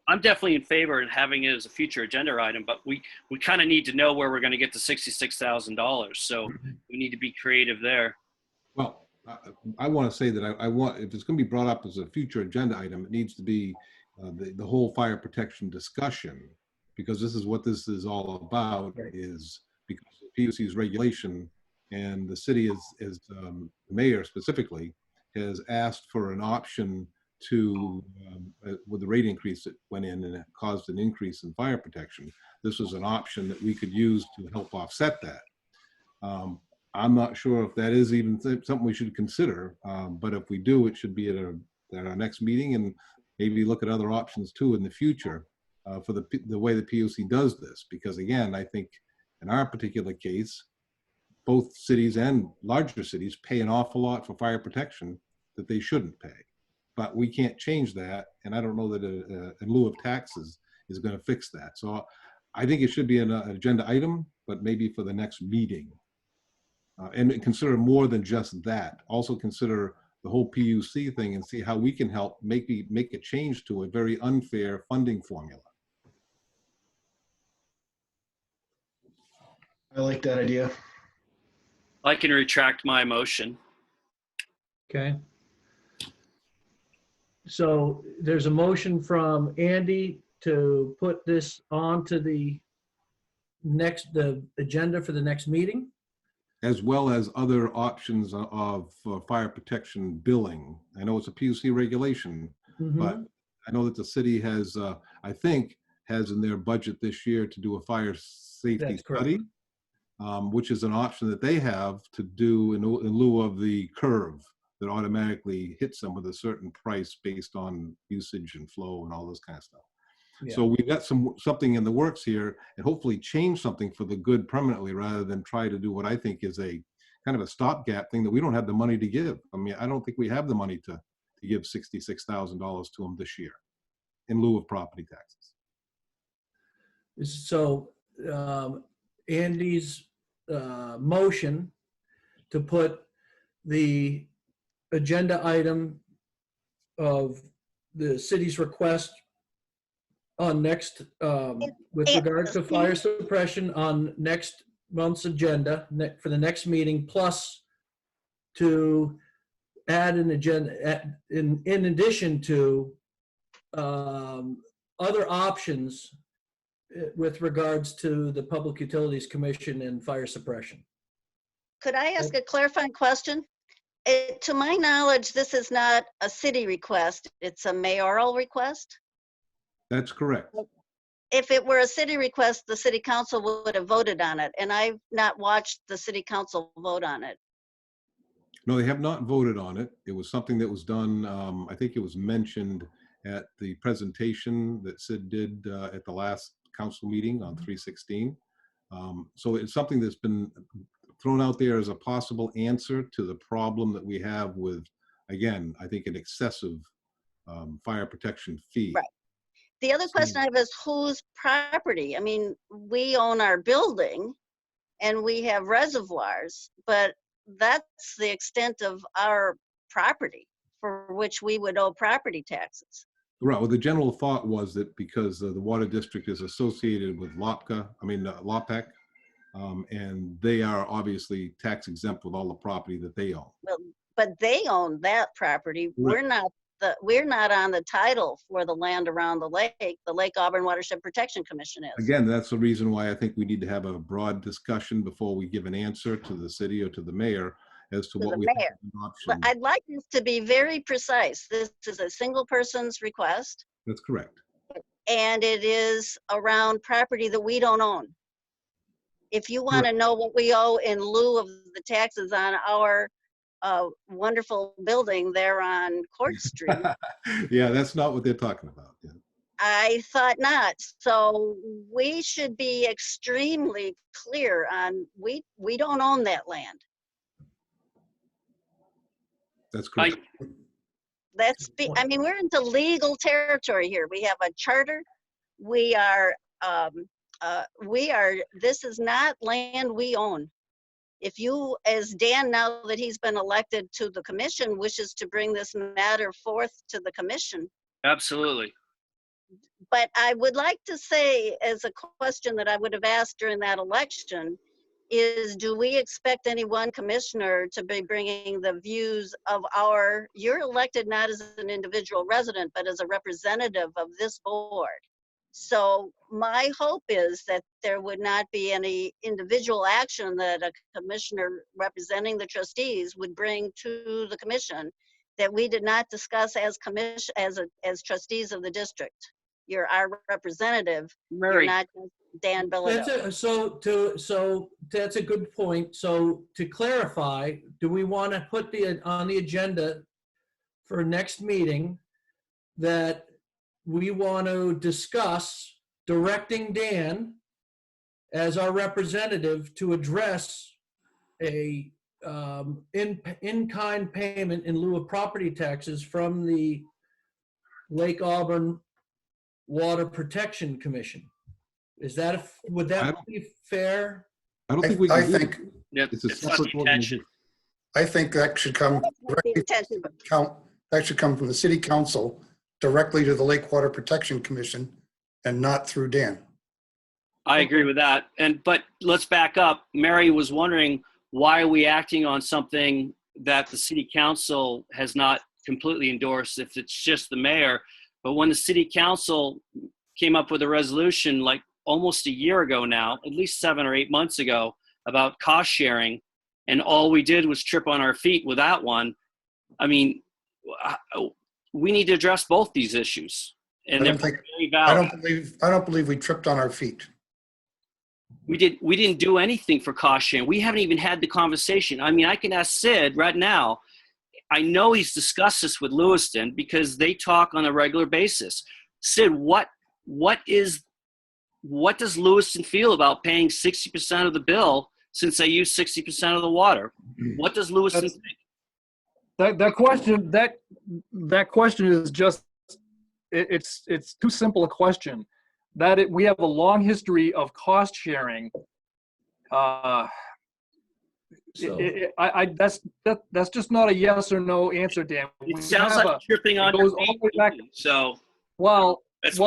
I'm definitely in favor of having it as a future agenda item, but we kind of need to know where we're going to get the $66,000. So we need to be creative there. Well, I want to say that I want, if it's going to be brought up as a future agenda item, it needs to be the whole fire protection discussion, because this is what this is all about, is because of PUC's regulation, and the city is the mayor specifically has asked for an option to, with the rate increase that went in and it caused an increase in fire protection, this was an option that we could use to help offset that. I'm not sure if that is even something we should consider, but if we do, it should be at our next meeting, and maybe look at other options too in the future for the way the PUC does this. Because again, I think in our particular case, both cities and larger cities pay an awful lot for fire protection that they shouldn't pay. But we can't change that, and I don't know that in lieu of taxes is going to fix that. So I think it should be an agenda item, but maybe for the next meeting. And consider more than just that. Also consider the whole PUC thing and see how we can help make a change to a very unfair funding formula. I like that idea. I can retract my motion. Okay. So there's a motion from Andy to put this onto the agenda for the next meeting. As well as other options of fire protection billing. I know it's a PUC regulation, but I know that the city has, I think, has in their budget this year to do a fire safety study, which is an option that they have to do in lieu of the curve that automatically hits them with a certain price based on usage and flow and all this kind of stuff. Yeah. So we've got something in the works here, and hopefully change something for the good permanently, rather than try to do what I think is a kind of a stopgap thing that we don't have the money to give. I mean, I don't think we have the money to give $66,000 to them this year in lieu of property taxes. So Andy's motion to put the agenda item of the city's request on next, with regards to fire suppression on next month's agenda for the next meeting, plus to add an agenda in addition to other options with regards to the Public Utilities Commission and fire suppression. Could I ask a clarifying question? To my knowledge, this is not a city request, it's a mayoral request? That's correct. If it were a city request, the city council would have voted on it, and I've not watched the city council vote on it. No, they have not voted on it. It was something that was done, I think it was mentioned at the presentation that Sid did at the last council meeting on 3/16. So it's something that's been thrown out there as a possible answer to the problem that we have with, again, I think an excessive fire protection fee. Right. The other question I have is whose property? I mean, we own our building and we have reservoirs, but that's the extent of our property for which we would owe property taxes. Right, well, the general thought was that because the water district is associated with LOPEC, and they are obviously tax exempt with all the property that they own. Well, but they own that property. Right. We're not on the title for the land around the lake. The Lake Auburn Watershed Protection Commission is. Again, that's the reason why I think we need to have a broad discussion before we give an answer to the city or to the mayor as to what the we think mayor. is an But option. I'd like this to be very precise. This is a single person's request, That's correct. and it is around property that we don't own. If you want to know what we owe in lieu of the taxes on our wonderful building there on Court Street, Yeah, that's not what they're talking about. Yeah. I thought not. So we should be extremely clear on, we don't own that land. That's correct. I mean, we're into legal territory here. We have a charter. We are, this is not land we own. If you, as Dan, now that he's been elected to the commission, wishes to bring this matter forth to the commission. Absolutely. But I would like to say, as a question that I would have asked during that election, is do we expect any one commissioner to be bringing the views of you're elected not as an individual resident, but as a representative of this board. So my hope is that there would not be any individual action that a commissioner representing the trustees would bring to the commission that we did not discuss as trustees of the district. You're our representative. Mary. You're not Dan Bilodeau. So that's a good point. So to clarify, do we want to put on the agenda for next meeting that we want to discuss directing Dan as our representative to address a in-kind payment in lieu of property taxes from the Lake Auburn Water Protection Commission? Would that be fair? I don't think we can. I do it. think, Yep, It's a it's not separate the intention. organization. I think that should come directly that should come from the city council directly to the Lake Water Protection Commission and not through Dan. I agree with that. But let's back up. Mary was wondering, why are we acting on something that the city council has not completely endorsed if it's just the mayor? But when the city council came up with a resolution like almost a year ago now, at least 7 or 8 months ago, about cost sharing, and all we did was trip on our feet with that one. I mean, we need to address both these issues, and they're very valid. I don't believe we tripped on our feet. We didn't do anything for cost sharing. We haven't even had the conversation. I mean, I can ask Sid right now. I know he's discussed this with Lewiston because they talk on a regular basis. Sid, what does Lewiston feel about paying 60% of the bill since they use 60% of the water? What does Lewiston think? That question is just, it's too simple a question. We have a long history of cost sharing. That's just not a yes or no answer, Dan. It sounds like tripping on your feet. So, well,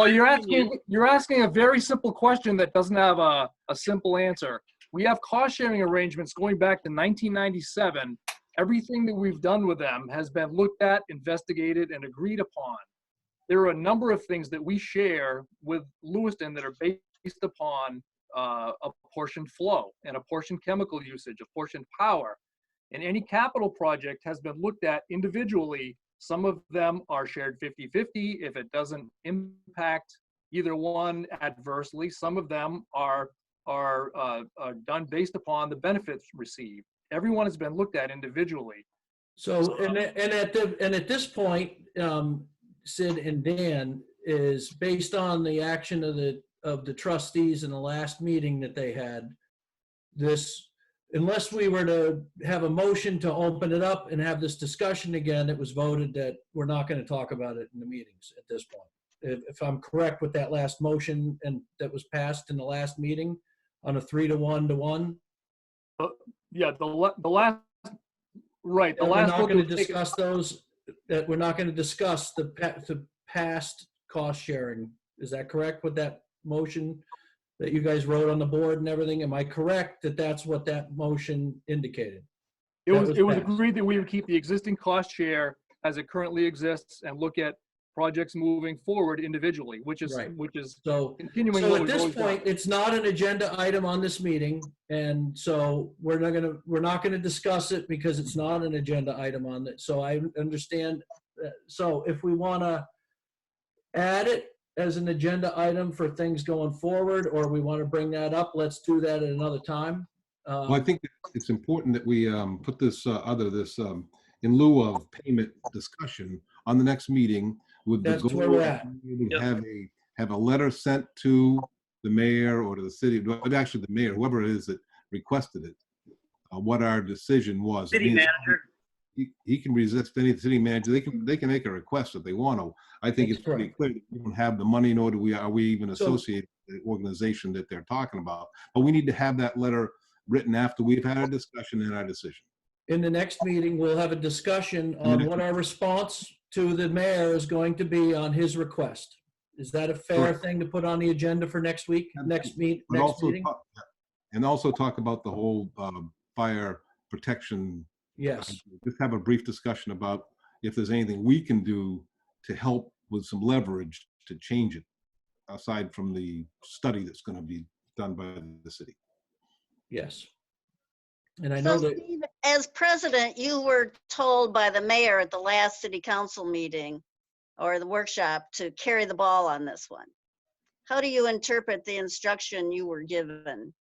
you're asking a very simple question that doesn't have a simple answer. We have cost sharing arrangements going back to 1997. Everything that we've done with them has been looked at, investigated, and agreed upon. There are a number of things that we share with Lewiston that are based upon apportioned flow and apportioned chemical usage, apportioned power. And any capital project has been looked at individually. Some of them are shared 50-50 if it doesn't impact either one adversely. Some of them are done based upon the benefits received. Everyone has been looked at individually. So, and at this point, Sid and Dan, is based on the action of the trustees in the last meeting that they had. This, unless we were to have a motion to open it up and have this discussion again, it was voted that we're not going to talk about it in the meetings at this point. If I'm correct with that last motion and that was passed in the last meeting on a 3-to-1 to 1. Yeah, the last, right. The We're last not vote going to was taken- discuss those. That we're not going to discuss the past cost sharing. Is that correct with that motion that you guys wrote on the board and everything? Am I correct that that's what that motion indicated? It That was, was it was passed. agreed that we would keep the existing cost share as it currently exists and look at projects moving forward individually, which is, Right. which is So, continuing so what at we've this always done. point, it's not an agenda item on this meeting, and so we're not gonna discuss it because it's not an agenda item on it. So I understand. So if we wanna add it as an agenda item for things going forward, or we wanna bring that up, let's do that at another time. Well, I think it's important that we put this in lieu of payment discussion on the next meeting with the That's goal where we're at. of have a letter sent to the mayor or to the city, but actually the mayor, whoever it is that requested it, what our decision was. City manager. He can resist any city manager. They can make a request if they want to. I think That's it's pretty correct. clear that we don't have the money, nor are we even So- associated with the organization that they're talking about. But we need to have that letter written after we've had a discussion and our decision. In the next meeting, we'll have a discussion on what our response to the mayor is going to be on his request. Is that a fair Correct. thing to put on the agenda for next week, But next also meeting? also talk about the whole fire protection. Yes. Just have a brief discussion about if there's anything we can do to help with some leverage to change it, aside from the study that's going to be done by the city. Yes. And I know So that, Steve, as president, you were told by the mayor at the last city council meeting or the workshop to carry the ball on this one. How do you interpret the instruction you were given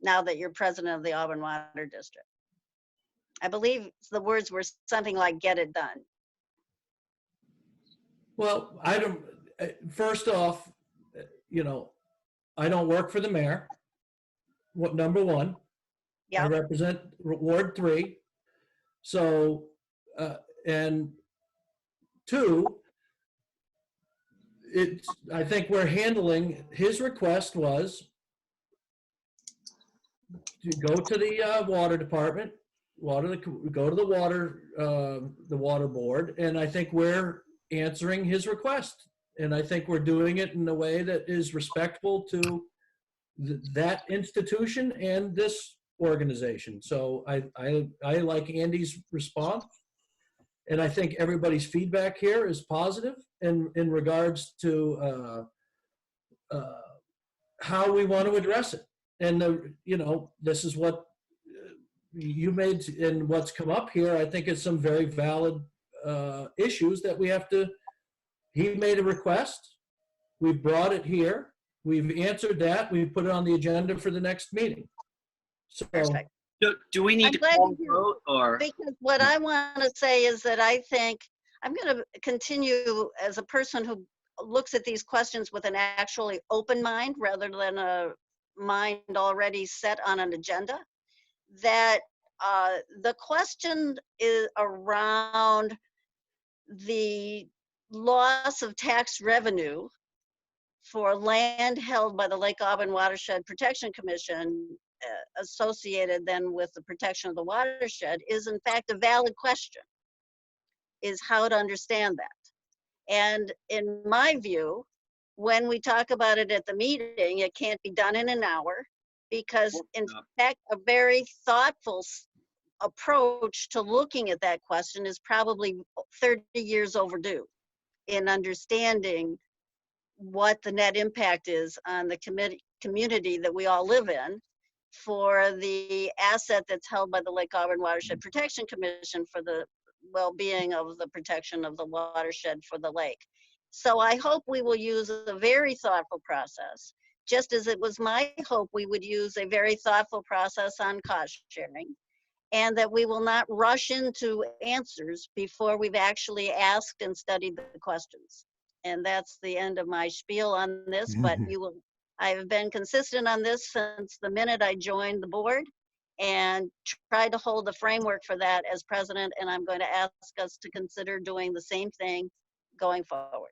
now that you're president of the Auburn Water District? I believe the words were something like, get it done. well, I don't, first off, I don't work for the mayor. What, number one? I Yeah, represent Ward 3. So, and two, I think we're handling, his request was to go to the water department, go to the water board, and I think we're answering his request. And I think we're doing it in a way that is respectful to that institution and this organization. So I like Andy's response. And I think everybody's feedback here is positive in regards to how we want to address it. And, this is what you made and what's come up here. I think it's some very valid issues that we have to, he made a request. We've brought it here. We've answered that. We've put it on the agenda for the next meeting. So, perfect. Do we need I'm to glad call to hear- vote or? Because what I want to say is that I think I'm going to continue as a person who looks at these questions with an actually open mind rather than a mind already set on an agenda. That the question is around the loss of tax revenue for land held by the Lake Auburn Watershed Protection Commission associated then with the protection of the watershed is in fact a valid question, is how to understand that. And in my view, when we talk about it at the meeting, it can't be done in an hour because in fact, a very thoughtful approach to looking at that question is probably 30 years overdue in understanding what the net impact is on the community that we all live in for the asset that's held by the Lake Auburn Watershed Protection Commission for the well-being of the protection of the watershed for the lake. So I hope we will use a very thoughtful process, just as it was my hope we would use a very thoughtful process on cost sharing, and that we will not rush into answers before we've actually asked and studied the questions. And that's the end of my spiel on this, but I have been consistent on this since the minute I joined the board and tried to hold the framework for that as president, and I'm going to ask us to consider doing the same thing going forward.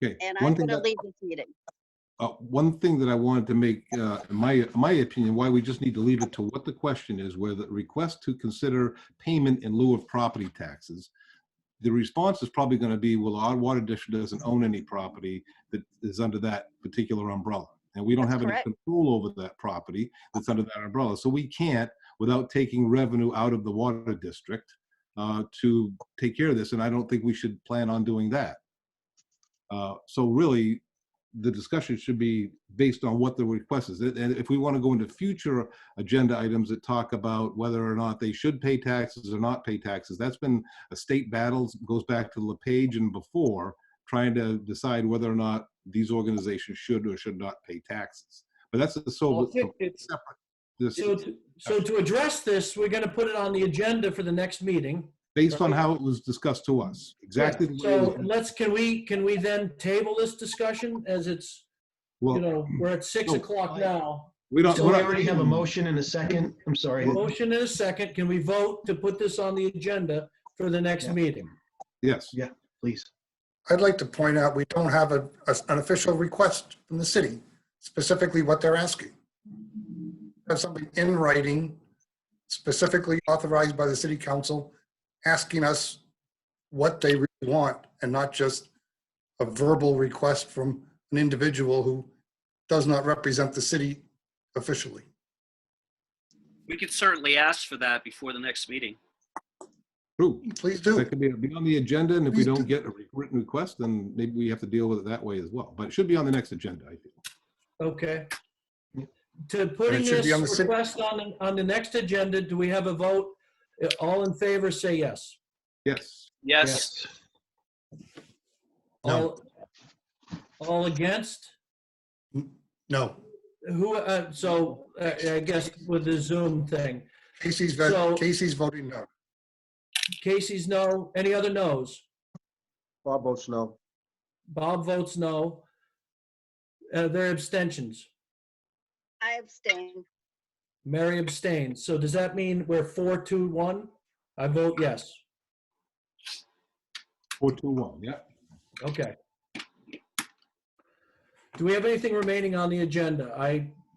Okay. And I'm going to lead this meeting. One thing that I wanted to make, in my opinion, why we just need to leave it to what the question is, where the request to consider payment in lieu of property taxes. the response is probably going to be, well, our water district doesn't own any property that is under that particular umbrella. And we don't That's have any correct. control over that property that's under that umbrella. So we can't, without taking revenue out of the water district, to take care of this. And I don't think we should plan on doing that. So really, the discussion should be based on what the request is. And if we want to go into future agenda items that talk about whether or not they should pay taxes or not pay taxes, that's been a state battle, goes back to LePage and before, trying to decide whether or not these organizations should or should not pay taxes. But that's Well, it's separate. This, So to address this, we're going to put it on the agenda for the next meeting. based on how it was discussed to us, exactly. the way it So was- can we then table this discussion as it's, Well, we're at 6 no, o'clock now. we don't. So we're we not- already have a motion and a second. I'm sorry. Motion and a second. Can we vote to put this on the agenda for the next Yeah. meeting? Yes. Yeah, please. I'd like to point out, we don't have an official request from the city, specifically what they're asking. Have something in writing, specifically authorized by the city council, asking us what they really want, and not just a verbal request from an individual who does not represent the city officially. We could certainly ask for that before the next meeting. True. Please do. That could be on the agenda, and if we Please don't do. get a written request, then maybe we have to deal with it that way as well. But it should be on the next agenda, I think. Okay. To putting it should this be on the city- request on the next agenda, do we have a vote? All in favor, say yes. Yes. Yes. No. All against? No. Who, I guess with the Zoom thing. Casey's So- voting no. Casey's no. Any other no's? Bob votes no. Bob votes no. There are abstentions. I abstain. Mary abstains. So does that mean we're 4-2-1? I vote yes. 421, yeah. Okay. Do we have anything remaining on the agenda?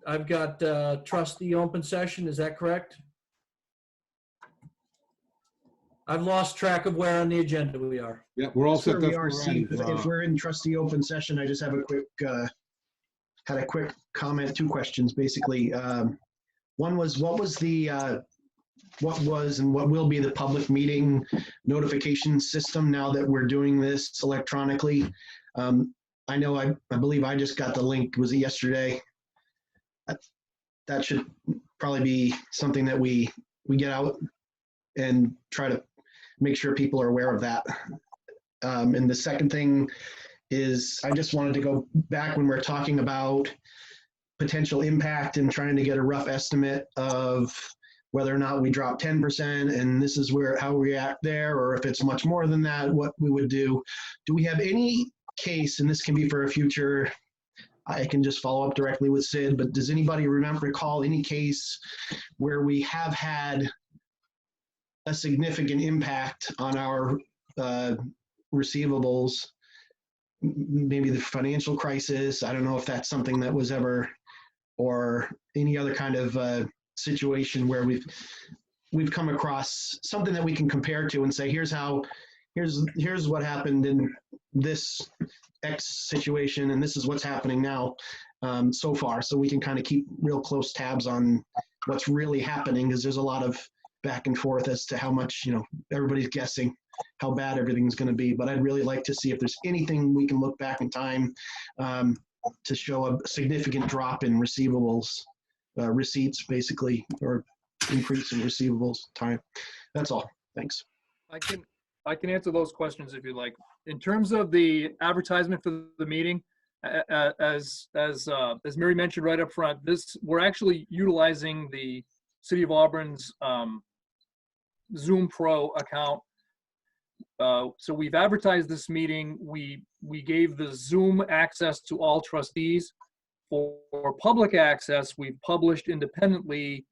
I've got trustee open session, is that correct? I've lost track of where on the agenda we are. Yeah, we're all set. Where we That's are, where Steve. we're at. If we're in trustee open session, I just have a quick, had a quick comment, two questions, basically. One was, what was and what will be the public meeting notification system now that we're doing this electronically? I know, I believe I just got the link, was it yesterday? That should probably be something that we get out and try to make sure people are aware of that. And the second thing is, I just wanted to go back when we're talking about potential impact and trying to get a rough estimate of whether or not we drop 10% and this is how we react there, or if it's much more than that, what we would do. Do we have any case, and this can be for a future, I can just follow up directly with Sid, but does anybody recall any case where we have had a significant impact on our receivables, maybe the financial crisis? I don't know if that's something that was ever, or any other kind of situation where we've come across something that we can compare to and say, here's what happened in this X situation, and this is what's happening now so far. So we can kind of keep real close tabs on what's really happening, because there's a lot of back and forth as to how much, everybody's guessing how bad everything's going to be. But I'd really like to see if there's anything we can look back in time to show a significant drop in receivables, receipts basically, or increase in receivables time. That's all. Thanks. I can answer those questions if you like. In terms of the advertisement for the meeting, as Mary mentioned right up front, we're actually utilizing the City of Auburn's Zoom Pro account. So we've advertised this meeting. We gave the Zoom access to all trustees. For public access, we've published independently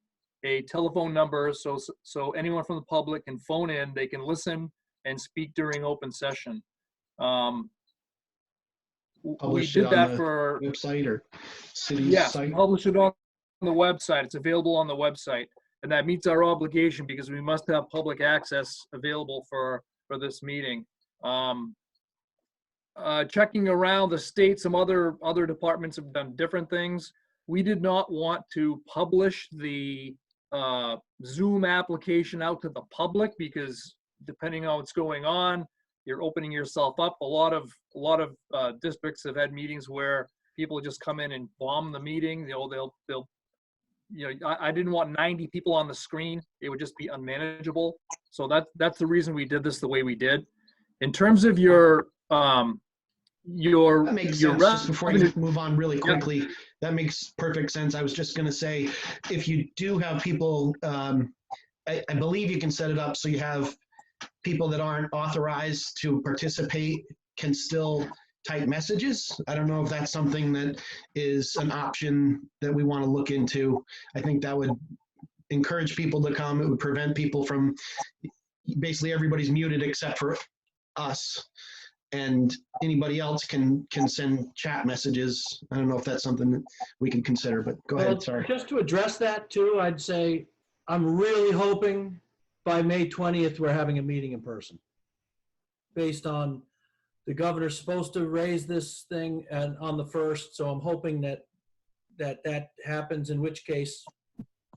a telephone number, so anyone from the public can phone in, they can listen and speak during open session. We Publish did it that on the for website or city yes, site? publish it on the website. It's available on the website, and that meets our obligation because we must have public access available for for this meeting. Checking around the state, some other departments have done different things. We did not want to publish the Zoom application out to the public because depending on what's going on, you're opening yourself up. A lot of districts have had meetings where people just come in and bomb the meeting. They'll I didn't want 90 people on the screen. It would just be unmanageable. So that's the reason we did this the way we did. In terms of your That makes sense. Just before you move on really quickly, that makes perfect sense. I was just going to say, if you do have people, I believe you can set it up so you have people that aren't authorized to participate can still type messages. I don't know if that's something that is an option that we want to look into. I think that would encourage people to come. It would prevent people from, basically everybody's muted except for us. And anybody else can send chat messages. I don't know if that's something that we can consider, but go ahead, sorry. Just to address that too, I'd say I'm really hoping by May 20th, we're having a meeting in person. Based on the governor's supposed to raise this thing and on the 1st, so I'm hoping that happens, in which case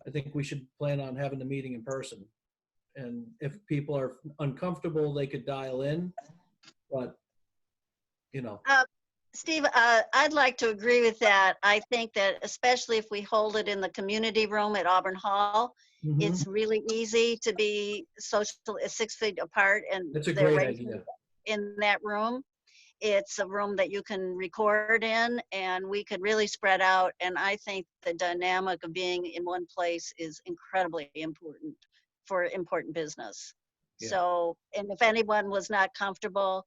I think we should plan on having the meeting in person. And if people are uncomfortable, they could dial in, but Steve, I'd like to agree with that. I think that especially if we hold it in the community room at Auburn Hall, it's really easy to be social 6 feet apart, and that's a they're great right idea. in that room. It's a room that you can record in, and we could really spread out. And I think the dynamic of being in one place is incredibly important for important business. Yeah. So, and if anyone was not comfortable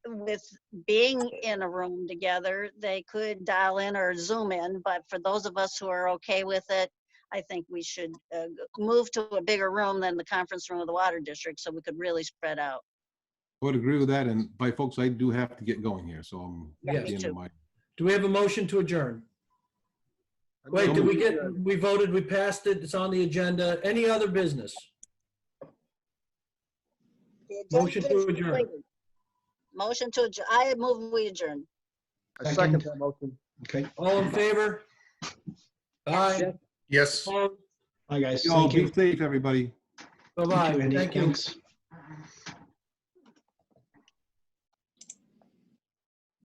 with being in a room together, they could dial in or Zoom in. But for those of us who are okay with it, I think we should move to a bigger room than the conference room of the Water District so we could really spread out. I would agree with that. And by folks, I do have to get going here. So I'm Yeah, at the me end too. of my. Do we have a motion to adjourn? Wait, did we voted, we passed it, it's on the agenda. Any other business? Motion to adjourn. Motion to adjourn. I move we adjourn. I second that motion. Okay. All in favor? Aye. Yes. Opposed? Bye, guys. Y'all Thank be you. safe, everybody. Bye-bye. Andy. Thank you. Thanks.